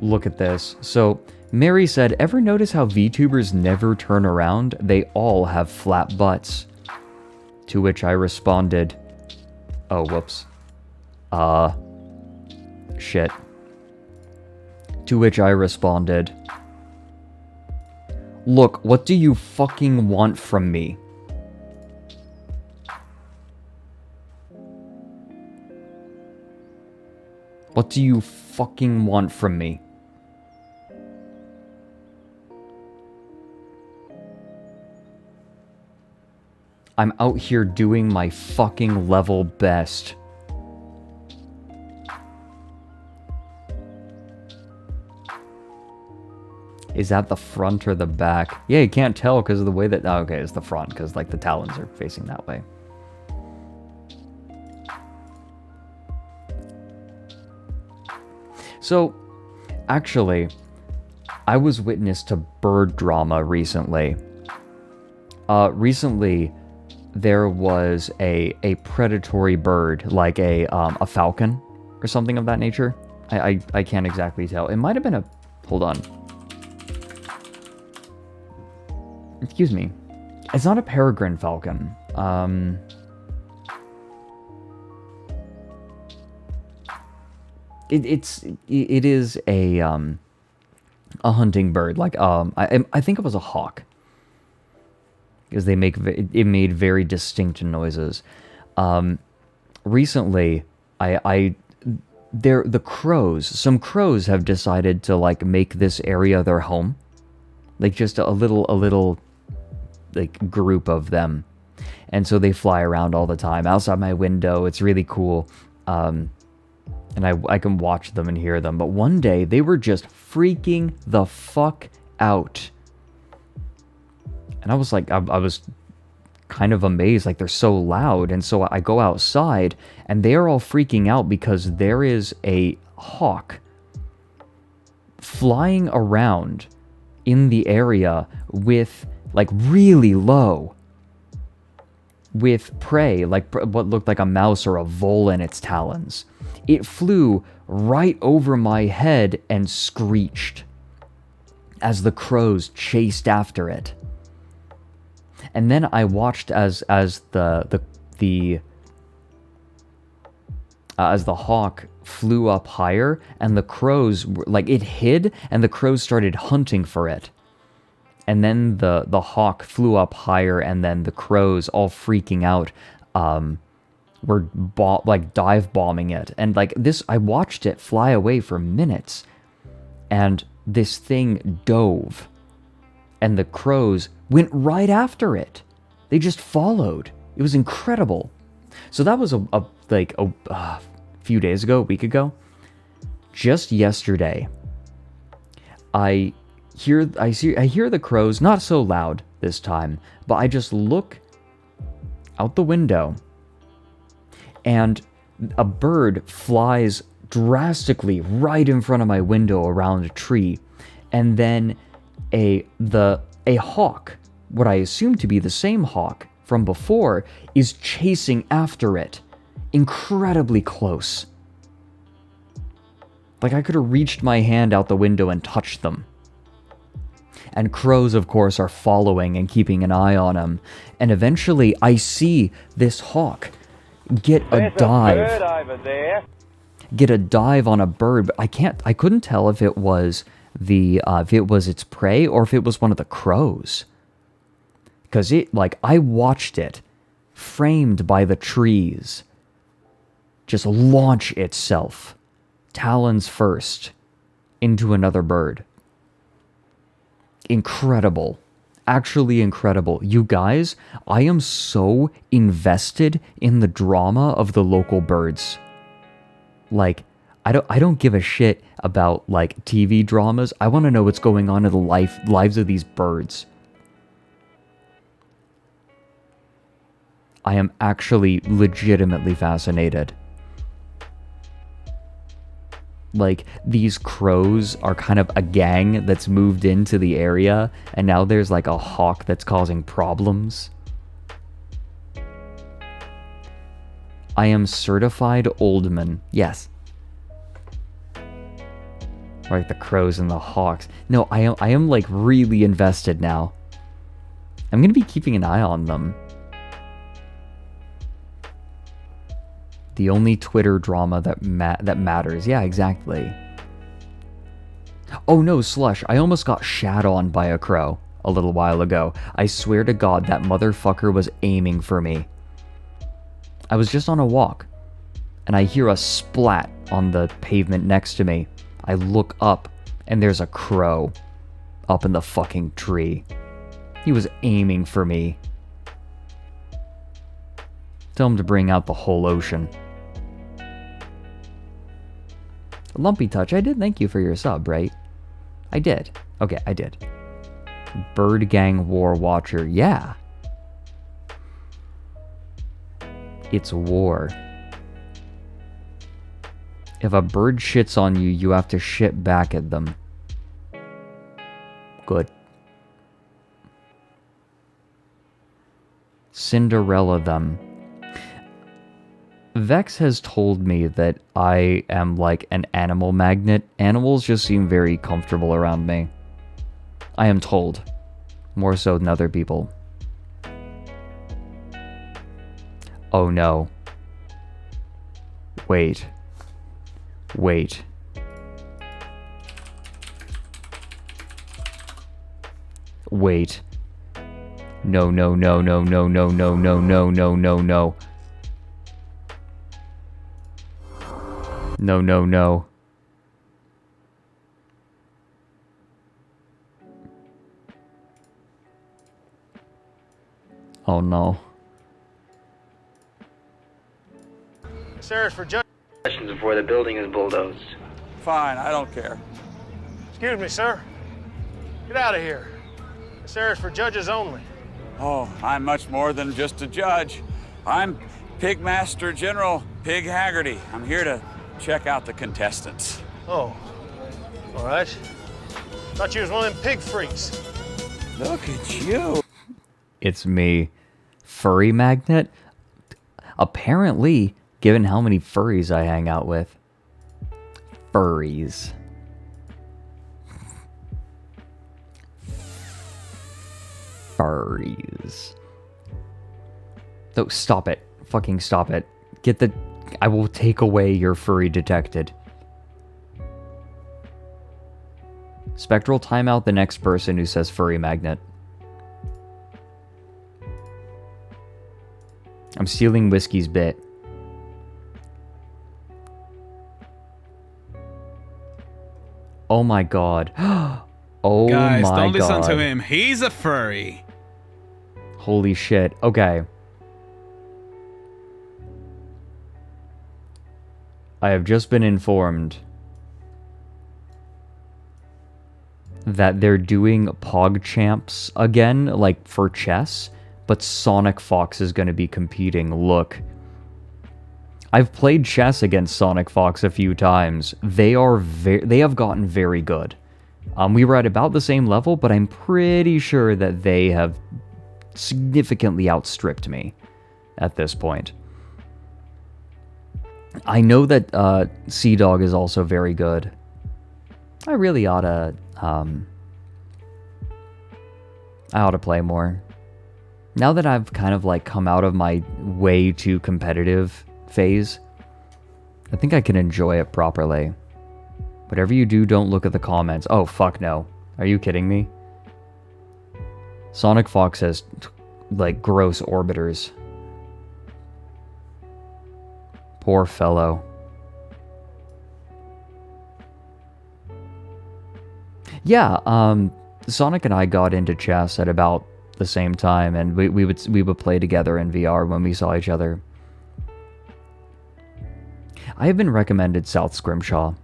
Look at this. So, Mary said, ever notice how VTubers never turn around? They all have flat butts. To which I responded, oh, whoops. Shit. To which I responded, look, what do you fucking want from me? What do you fucking want from me? I'm out here doing my fucking level best. Is that the front or the back? Yeah, you can't tell because of the way that... Oh, okay, it's the front because, like, the talons are facing that way. So, actually, I was witness to bird drama recently. Recently, there was a predatory bird, like a falcon or something of that nature. I can't exactly tell. It might have been a... Hold on. Excuse me. It's not a peregrine falcon. It is a hunting bird. Like I think it was a hawk. Because it made very distinct noises. Recently, the crows. Some crows have decided to like make this area their home. Like just a little like group of them, and so they fly around all the time outside my window. It's really cool, and I can watch them and hear them. But one day they were just freaking the fuck out, and I was like, I was kind of amazed, like they're so loud. And so I go outside, and they are all freaking out because there is a hawk flying around in the area with like really low with prey, like what looked like a mouse or a vole in its talons. It flew right over my head and screeched as the crows chased after it. And then I watched as the hawk flew up higher, and the crows, like, it hid, and the crows started hunting for it. And then the hawk flew up higher, and then the crows, all freaking out, were dive bombing it. And like this, I watched it fly away for minutes, and this thing dove, and the crows went right after it. They just followed. It was incredible. So that was a few days ago, a week ago. Just yesterday, I hear the crows, not so loud this time, but I just look out the window, and a bird flies drastically right in front of my window around a tree, and then a hawk, what I assume to be the same hawk from before, is chasing after it, incredibly close. Like I could have reached my hand out the window and touched them. And crows, of course, are following and keeping an eye on him. And eventually, I see this hawk get a dive. There's a bird over there. Get a dive on a bird, but I couldn't tell if it was its prey or if it was one of the crows. Because I watched it, framed by the trees, just launch itself, talons first, into another bird. Incredible. Actually incredible. You guys, I am so invested in the drama of the local birds. Like, I don't give a shit about, like, TV dramas. I want to know what's going on in the lives of these birds. I am actually legitimately fascinated. Like, these crows are kind of a gang that's moved into the area, and now there's like a hawk that's causing problems. I am certified oldman. Yes. Right, the crows and the hawks. No, I am like really invested now. I'm gonna be keeping an eye on them. The only Twitter drama that matters. Yeah, exactly. Oh no, Slush, I almost got shat on by a crow a little while ago. I swear to God, that motherfucker was aiming for me. I was just on a walk, and I hear a splat on the pavement next to me. I look up, and there's a crow up in the fucking tree. He was aiming for me. Tell him to bring out the whole ocean. Lumpy Touch, I did thank you for your sub, right? I did. Okay, I did. Bird Gang War Watcher, yeah. It's war. If a bird shits on you, you have to shit back at them. Good. Cinderella them. Vex has told me that I am like an animal magnet. Animals just seem very comfortable around me. I am told. More so than other people. Oh no. Wait. Wait. Wait. No, no, no, no, no, no, no, no, no, no, no, no. No, no, no. Oh no. Sir, for judge. Questions before the building is bulldozed. Fine, I don't care. Excuse me, sir. Get out of here. This area's for judges only. Oh, I'm much more than just a judge. I'm Pigmaster General Pig Haggerty. I'm here to check out the contestants. Oh, all right. Thought you was one of them pig freaks. Look at you. It's me. Furry magnet? Apparently, given how many furries I hang out with. Furries. Furries. No, stop it. Fucking stop it. Get the... I will take away your furry detected. Spectral, time out the next person who says furry magnet. I'm stealing Whiskey's bit. Oh my god. Oh Guys, my god. don't listen to him. He's a furry. Holy shit. Okay. I have just been informed that they're doing PogChamps again, like for chess, but Sonic Fox is going to be competing. Look. I've played chess against Sonic Fox a few times. They have gotten very good. We were at about the same level, but I'm pretty sure that they have significantly outstripped me at this point. I know that Sea Dog is also very good. I really ought to I ought to play more. Now that I've kind of like come out of my way too competitive phase, I think I can enjoy it properly. Whatever you do, don't look at the comments. Oh, fuck no. Are you kidding me? Sonic Fox has, like, gross orbiters. Poor fellow. Yeah, Sonic and I got into chess at about the same time, and we would play together in VR when we saw each other. I have been recommended South Scrimshaw.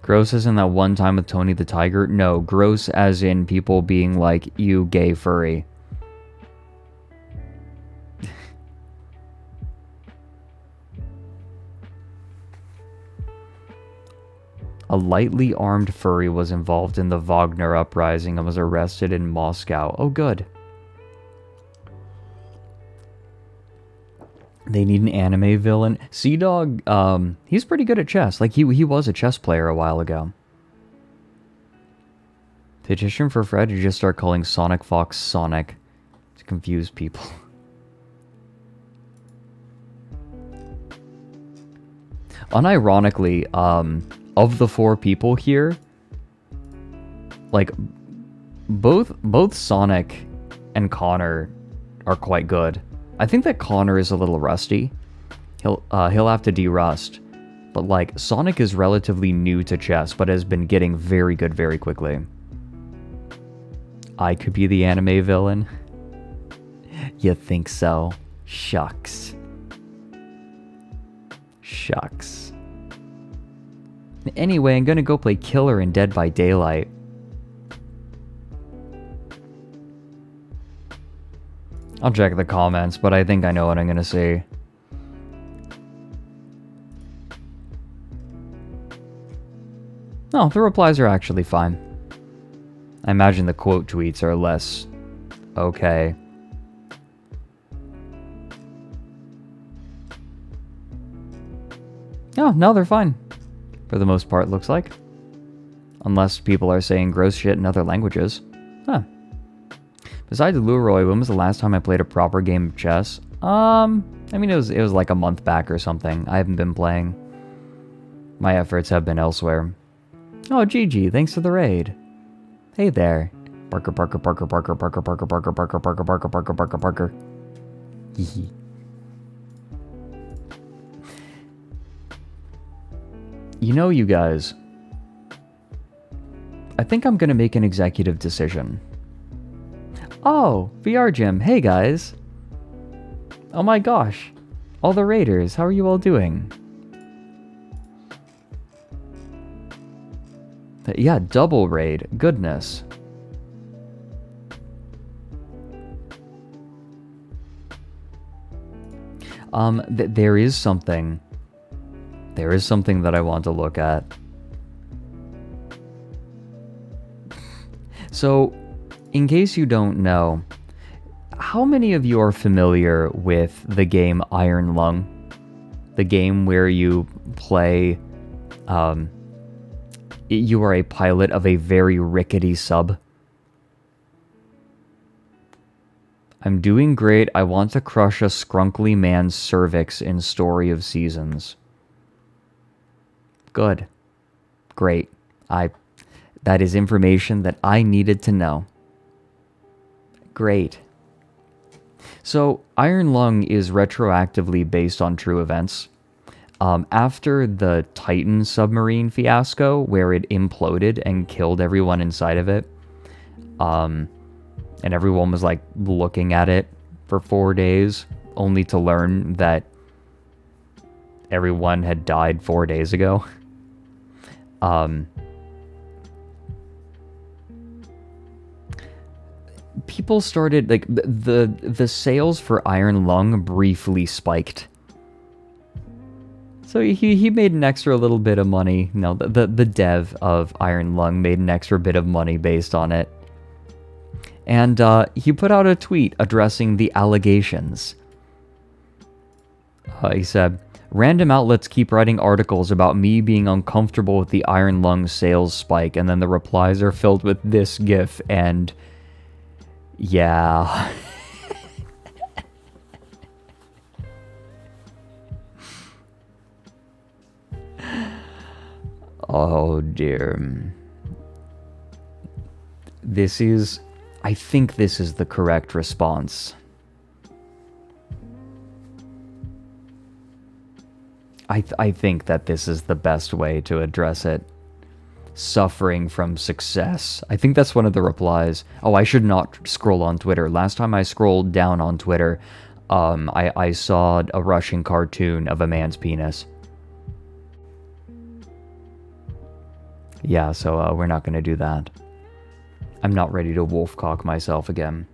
Gross as in that one time with Tony the Tiger? No, gross as in people being like, you gay furry. A lightly armed furry was involved in the Wagner uprising and was arrested in Moscow. Oh, good. They need an anime villain. Sea-Dog, he's pretty good at chess. Like, he was a chess player a while ago. Petition for Fred to just start calling Sonic Fox Sonic to confuse people. Unironically, of the 4 people here, like, both Sonic and Connor are quite good. I think that Connor is a little rusty. He'll have to de-rust. But like, Sonic is relatively new to chess, but has been getting very good very quickly. I could be the anime villain. You think so? Shucks. Shucks. Anyway, I'm gonna go play Killer in Dead by Daylight. I'll check the comments, but I think I know what I'm gonna see. No, the replies are actually fine. I imagine the quote tweets are less okay. Oh, no, they're fine. For the most part, looks like. Unless people are saying gross shit in other languages. Huh. Besides Leroy, when was the last time I played a proper game of chess? I mean, it was like a month back or something. I haven't been playing. My efforts have been elsewhere. Oh, GG, thanks for the raid. Hey there. Barker, Barker, Barker, Barker, Barker, Barker, Barker, Barker, Barker, Barker, Barker, Barker, Barker. Hee. You know, you guys, I think I'm gonna make an executive decision. Oh, VR Gym. Hey, guys. Oh my gosh. All the raiders, how are you all doing? Yeah, double raid. Goodness. There is something. There is something that I want to look at. So, in case you don't know, how many of you are familiar with the game Iron Lung? The game where you play, you are a pilot of a very rickety sub. I'm doing great. I want to crush a scrunkly man's cervix in Story of Seasons. Good. Great. That is information that I needed to know. Great. So, Iron Lung is retroactively based on true events. After the Titan submarine fiasco, where it imploded and killed everyone inside of it, and everyone was like looking at it for 4 days, only to learn that everyone had died 4 days ago. People started, like, the sales for Iron Lung briefly spiked. So he made an extra little bit of money. No, the dev of Iron Lung made an extra bit of money based on it. And he put out a tweet addressing the allegations. He said, Random outlets keep writing articles about me being uncomfortable with the Iron Lung sales spike, and then the replies are filled with this gif, and... yeah... Oh dear. This is... I think this is the correct response. I think that this is the best way to address it. Suffering from success. I think that's one of the replies. Oh, I should not scroll on Twitter. Last time I scrolled down on Twitter, I saw a Russian cartoon of a man's penis. Yeah, so we're not going to do that. I'm not ready to wolfcock myself again.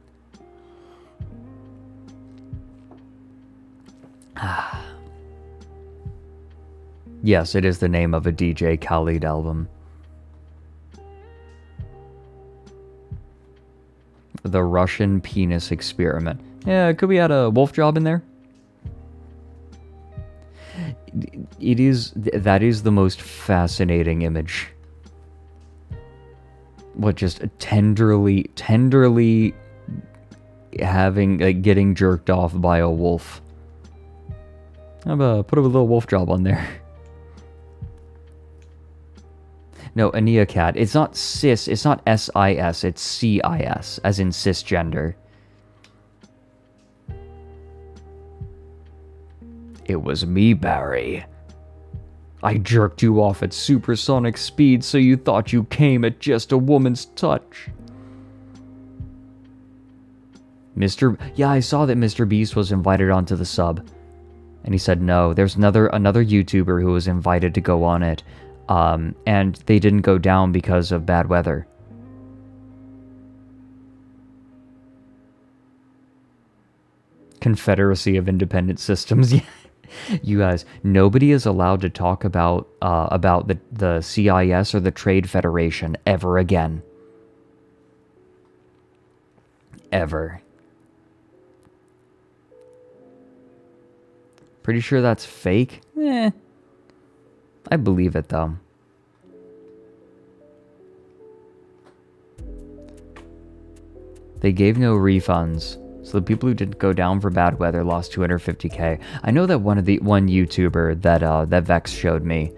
Yes, it is the name of a DJ Khaled album. The Russian Penis Experiment. Yeah, could we add a wolf job in there? That is the most fascinating image. What, just tenderly having, like, getting jerked off by a wolf. Put a little wolf job on there. No, a neocat. It's not cis, it's not S-I-S, it's C-I-S, as in cisgender. It was me, Barry. I jerked you off at supersonic speed so you thought you came at just a woman's touch. Yeah, I saw that Mr. Beast was invited onto the sub. And he said no. There's another YouTuber who was invited to go on it. And they didn't go down because of bad weather. Confederacy of Independent Systems. You guys, nobody is allowed to talk about the CIS or the Trade Federation ever again. Ever. Pretty sure that's fake? I believe it, though. They gave no refunds, so the people who didn't go down for bad weather lost 250k. I know that one YouTuber that Vex showed me,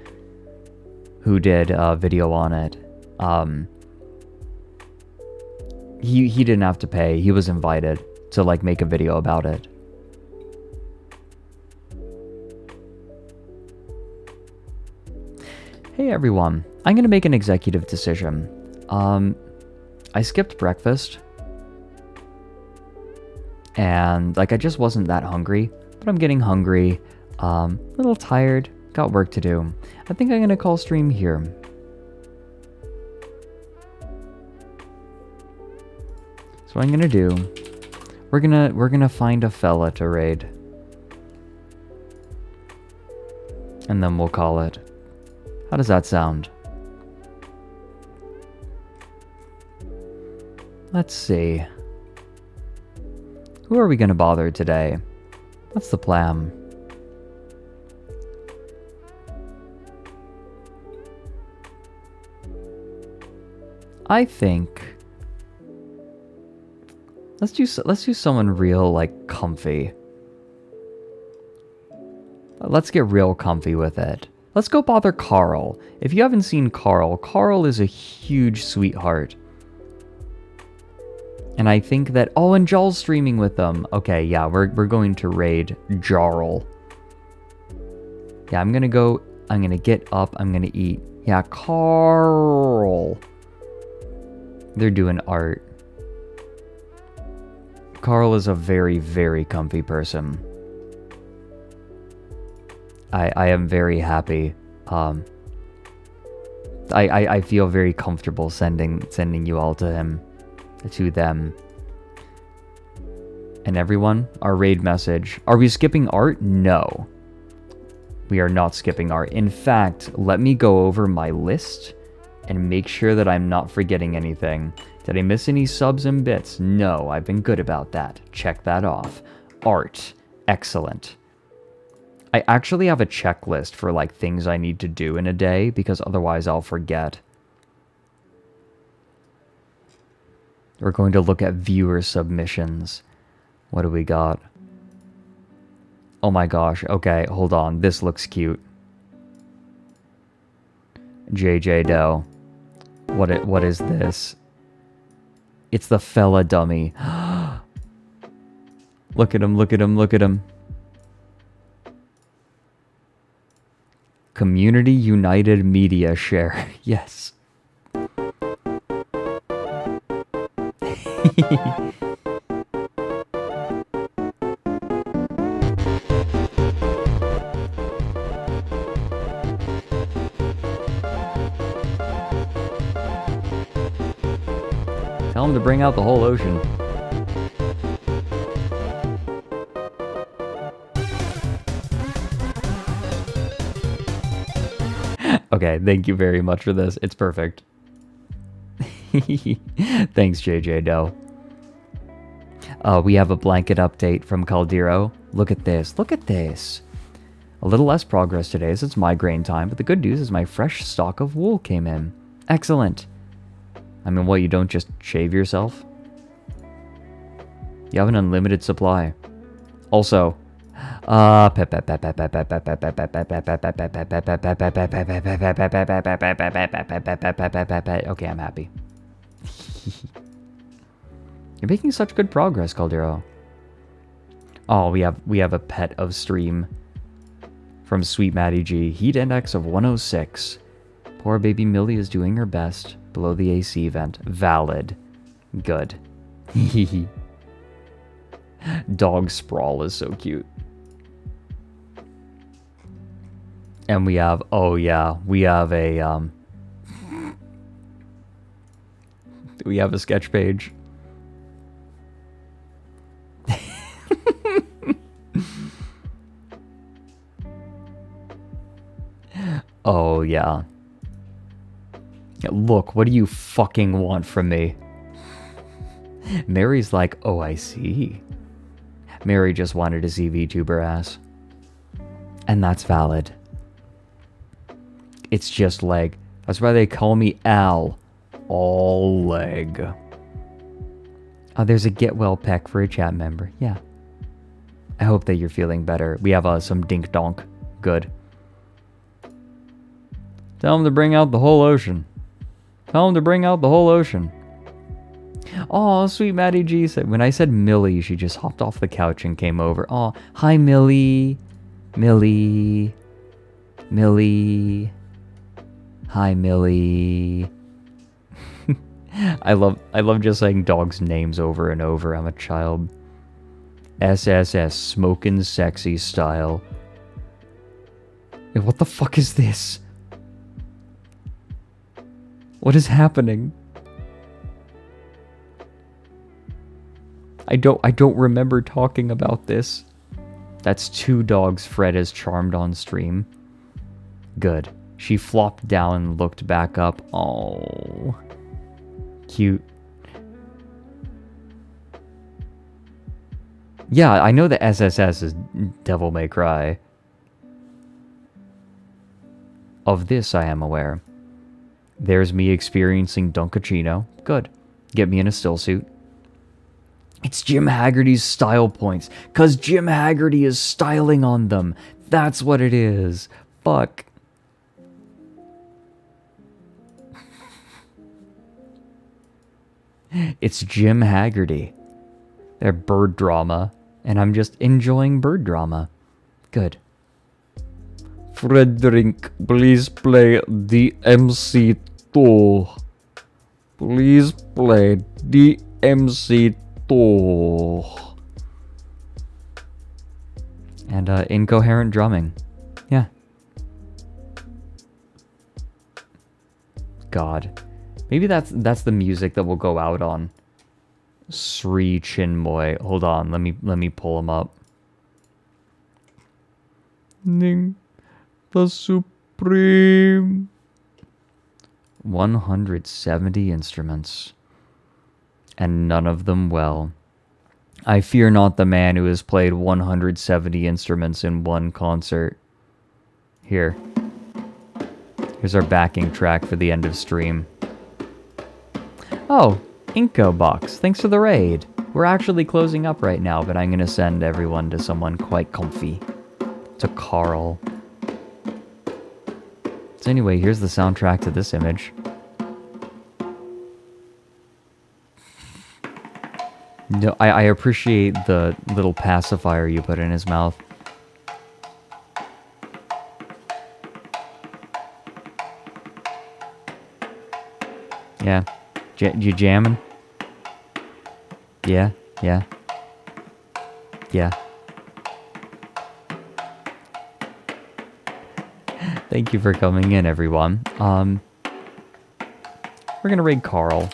who did a video on it, he didn't have to pay. He was invited to, like, make a video about it. Hey everyone, I'm gonna make an executive decision. I skipped breakfast. And, like, I just wasn't that hungry, but I'm getting hungry, a little tired, got work to do. I think I'm gonna call stream here. So what I'm gonna do, we're gonna find a fella to raid. And then we'll call it. How does that sound? Let's see. Who are we gonna bother today? What's the plan? I think let's do someone real, like, comfy. Let's get real comfy with it. Let's go bother Carl. If you haven't seen Carl, Carl is a huge sweetheart. And I think that... Oh, and Jarl's streaming with them. Okay, yeah, we're going to raid Jarl. Yeah, I'm gonna get up, I'm gonna eat. Yeah, Carl. They're doing art. Carl is a very, very comfy person. I am very happy. I feel very comfortable sending you all to him. To them. And everyone, our raid message. Are we skipping art? No. We are not skipping art. In fact, let me go over my list and make sure that I'm not forgetting anything. Did I miss any subs and bits? No, I've been good about that. Check that off. Art. Excellent. I actually have a checklist for like things I need to do in a day because otherwise I'll forget. We're going to look at viewer submissions. What do we got? Oh my gosh. Okay, hold on. This looks cute. JJ Doe. What is this? It's the fella dummy. Look at him, look at him, look at him. Community United Media Share. Yes. Tell him to bring out the whole ocean. Okay, thank you very much for this. It's perfect. Thanks, JJ Doe. We have a blanket update from Caldero. Look at this. Look at this. A little less progress today as it's migraine time, but the good news is my fresh stock of wool came in. Excellent. I mean, what, you don't just shave yourself? You have an unlimited supply. Also, okay, I'm happy. You're making such good progress, Caldero. Oh, we have a pet of stream from Sweet Maddie G. Heat index of 106. Poor baby Millie is doing her best below the AC vent. Valid. Good. Dog Sprawl is so cute. And we have, oh yeah, we have a sketch page. Oh yeah. Look, what do you fucking want from me? Mary's like, oh, I see. Mary just wanted to see VTuber ass. And that's valid. It's just leg. That's why they call me Al. All leg. Oh, there's a get well peck for a chat member. Yeah. I hope that you're feeling better. We have some dink donk. Good. Tell him to bring out the whole ocean. Tell him to bring out the whole ocean. Oh, sweet Maddie G said, when I said Millie, she just hopped off the couch and came over. Oh, hi Millie. Millie. Millie. Hi Millie. I love just saying dogs' names over and over. I'm a child. SSS, smoking sexy style. Hey, what the fuck is this? What is happening? I don't remember talking about this. That's 2 dogs Fred has charmed on stream. Good. She flopped down and looked back up. Oh. Cute. Yeah, I know that SSS is Devil May Cry. Of this I am aware. There's me experiencing Dunkachino. Good. Get me in a still suit. It's Jim Haggerty's style points. Because Jim Haggerty is styling on them. That's what it is. Fuck. It's Jim Haggerty. They're bird drama. And I'm just enjoying bird drama. Good. Frederick, please play DMC2. Please play DMC2. And incoherent drumming. Yeah. God. Maybe that's the music that will go out on. Sri Chinmoy. Hold on, let me pull him up. Ning the Supreme. 170 instruments. And none of them well. I fear not the man who has played 170 instruments in one concert. Here. Here's our backing track for the end of stream. Oh, Inko Box, thanks for the raid. We're actually closing up right now, but I'm going to send everyone to someone quite comfy. To Carl. So anyway, here's the soundtrack to this image. No, I appreciate the little pacifier you put in his mouth. Yeah. You jamming? Yeah, yeah. Yeah. Thank you for coming in, everyone. We're gonna raid Carl.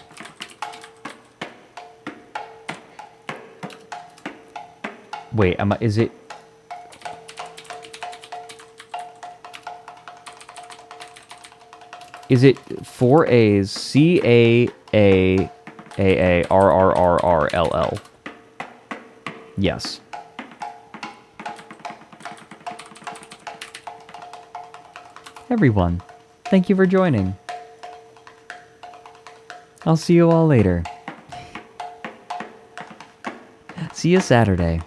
Wait, is it... Is it 4 A's, C-A-A-A-A-R-R-R-R-L-L? Yes. Everyone, thank you for joining. I'll see you all later. See you Saturday.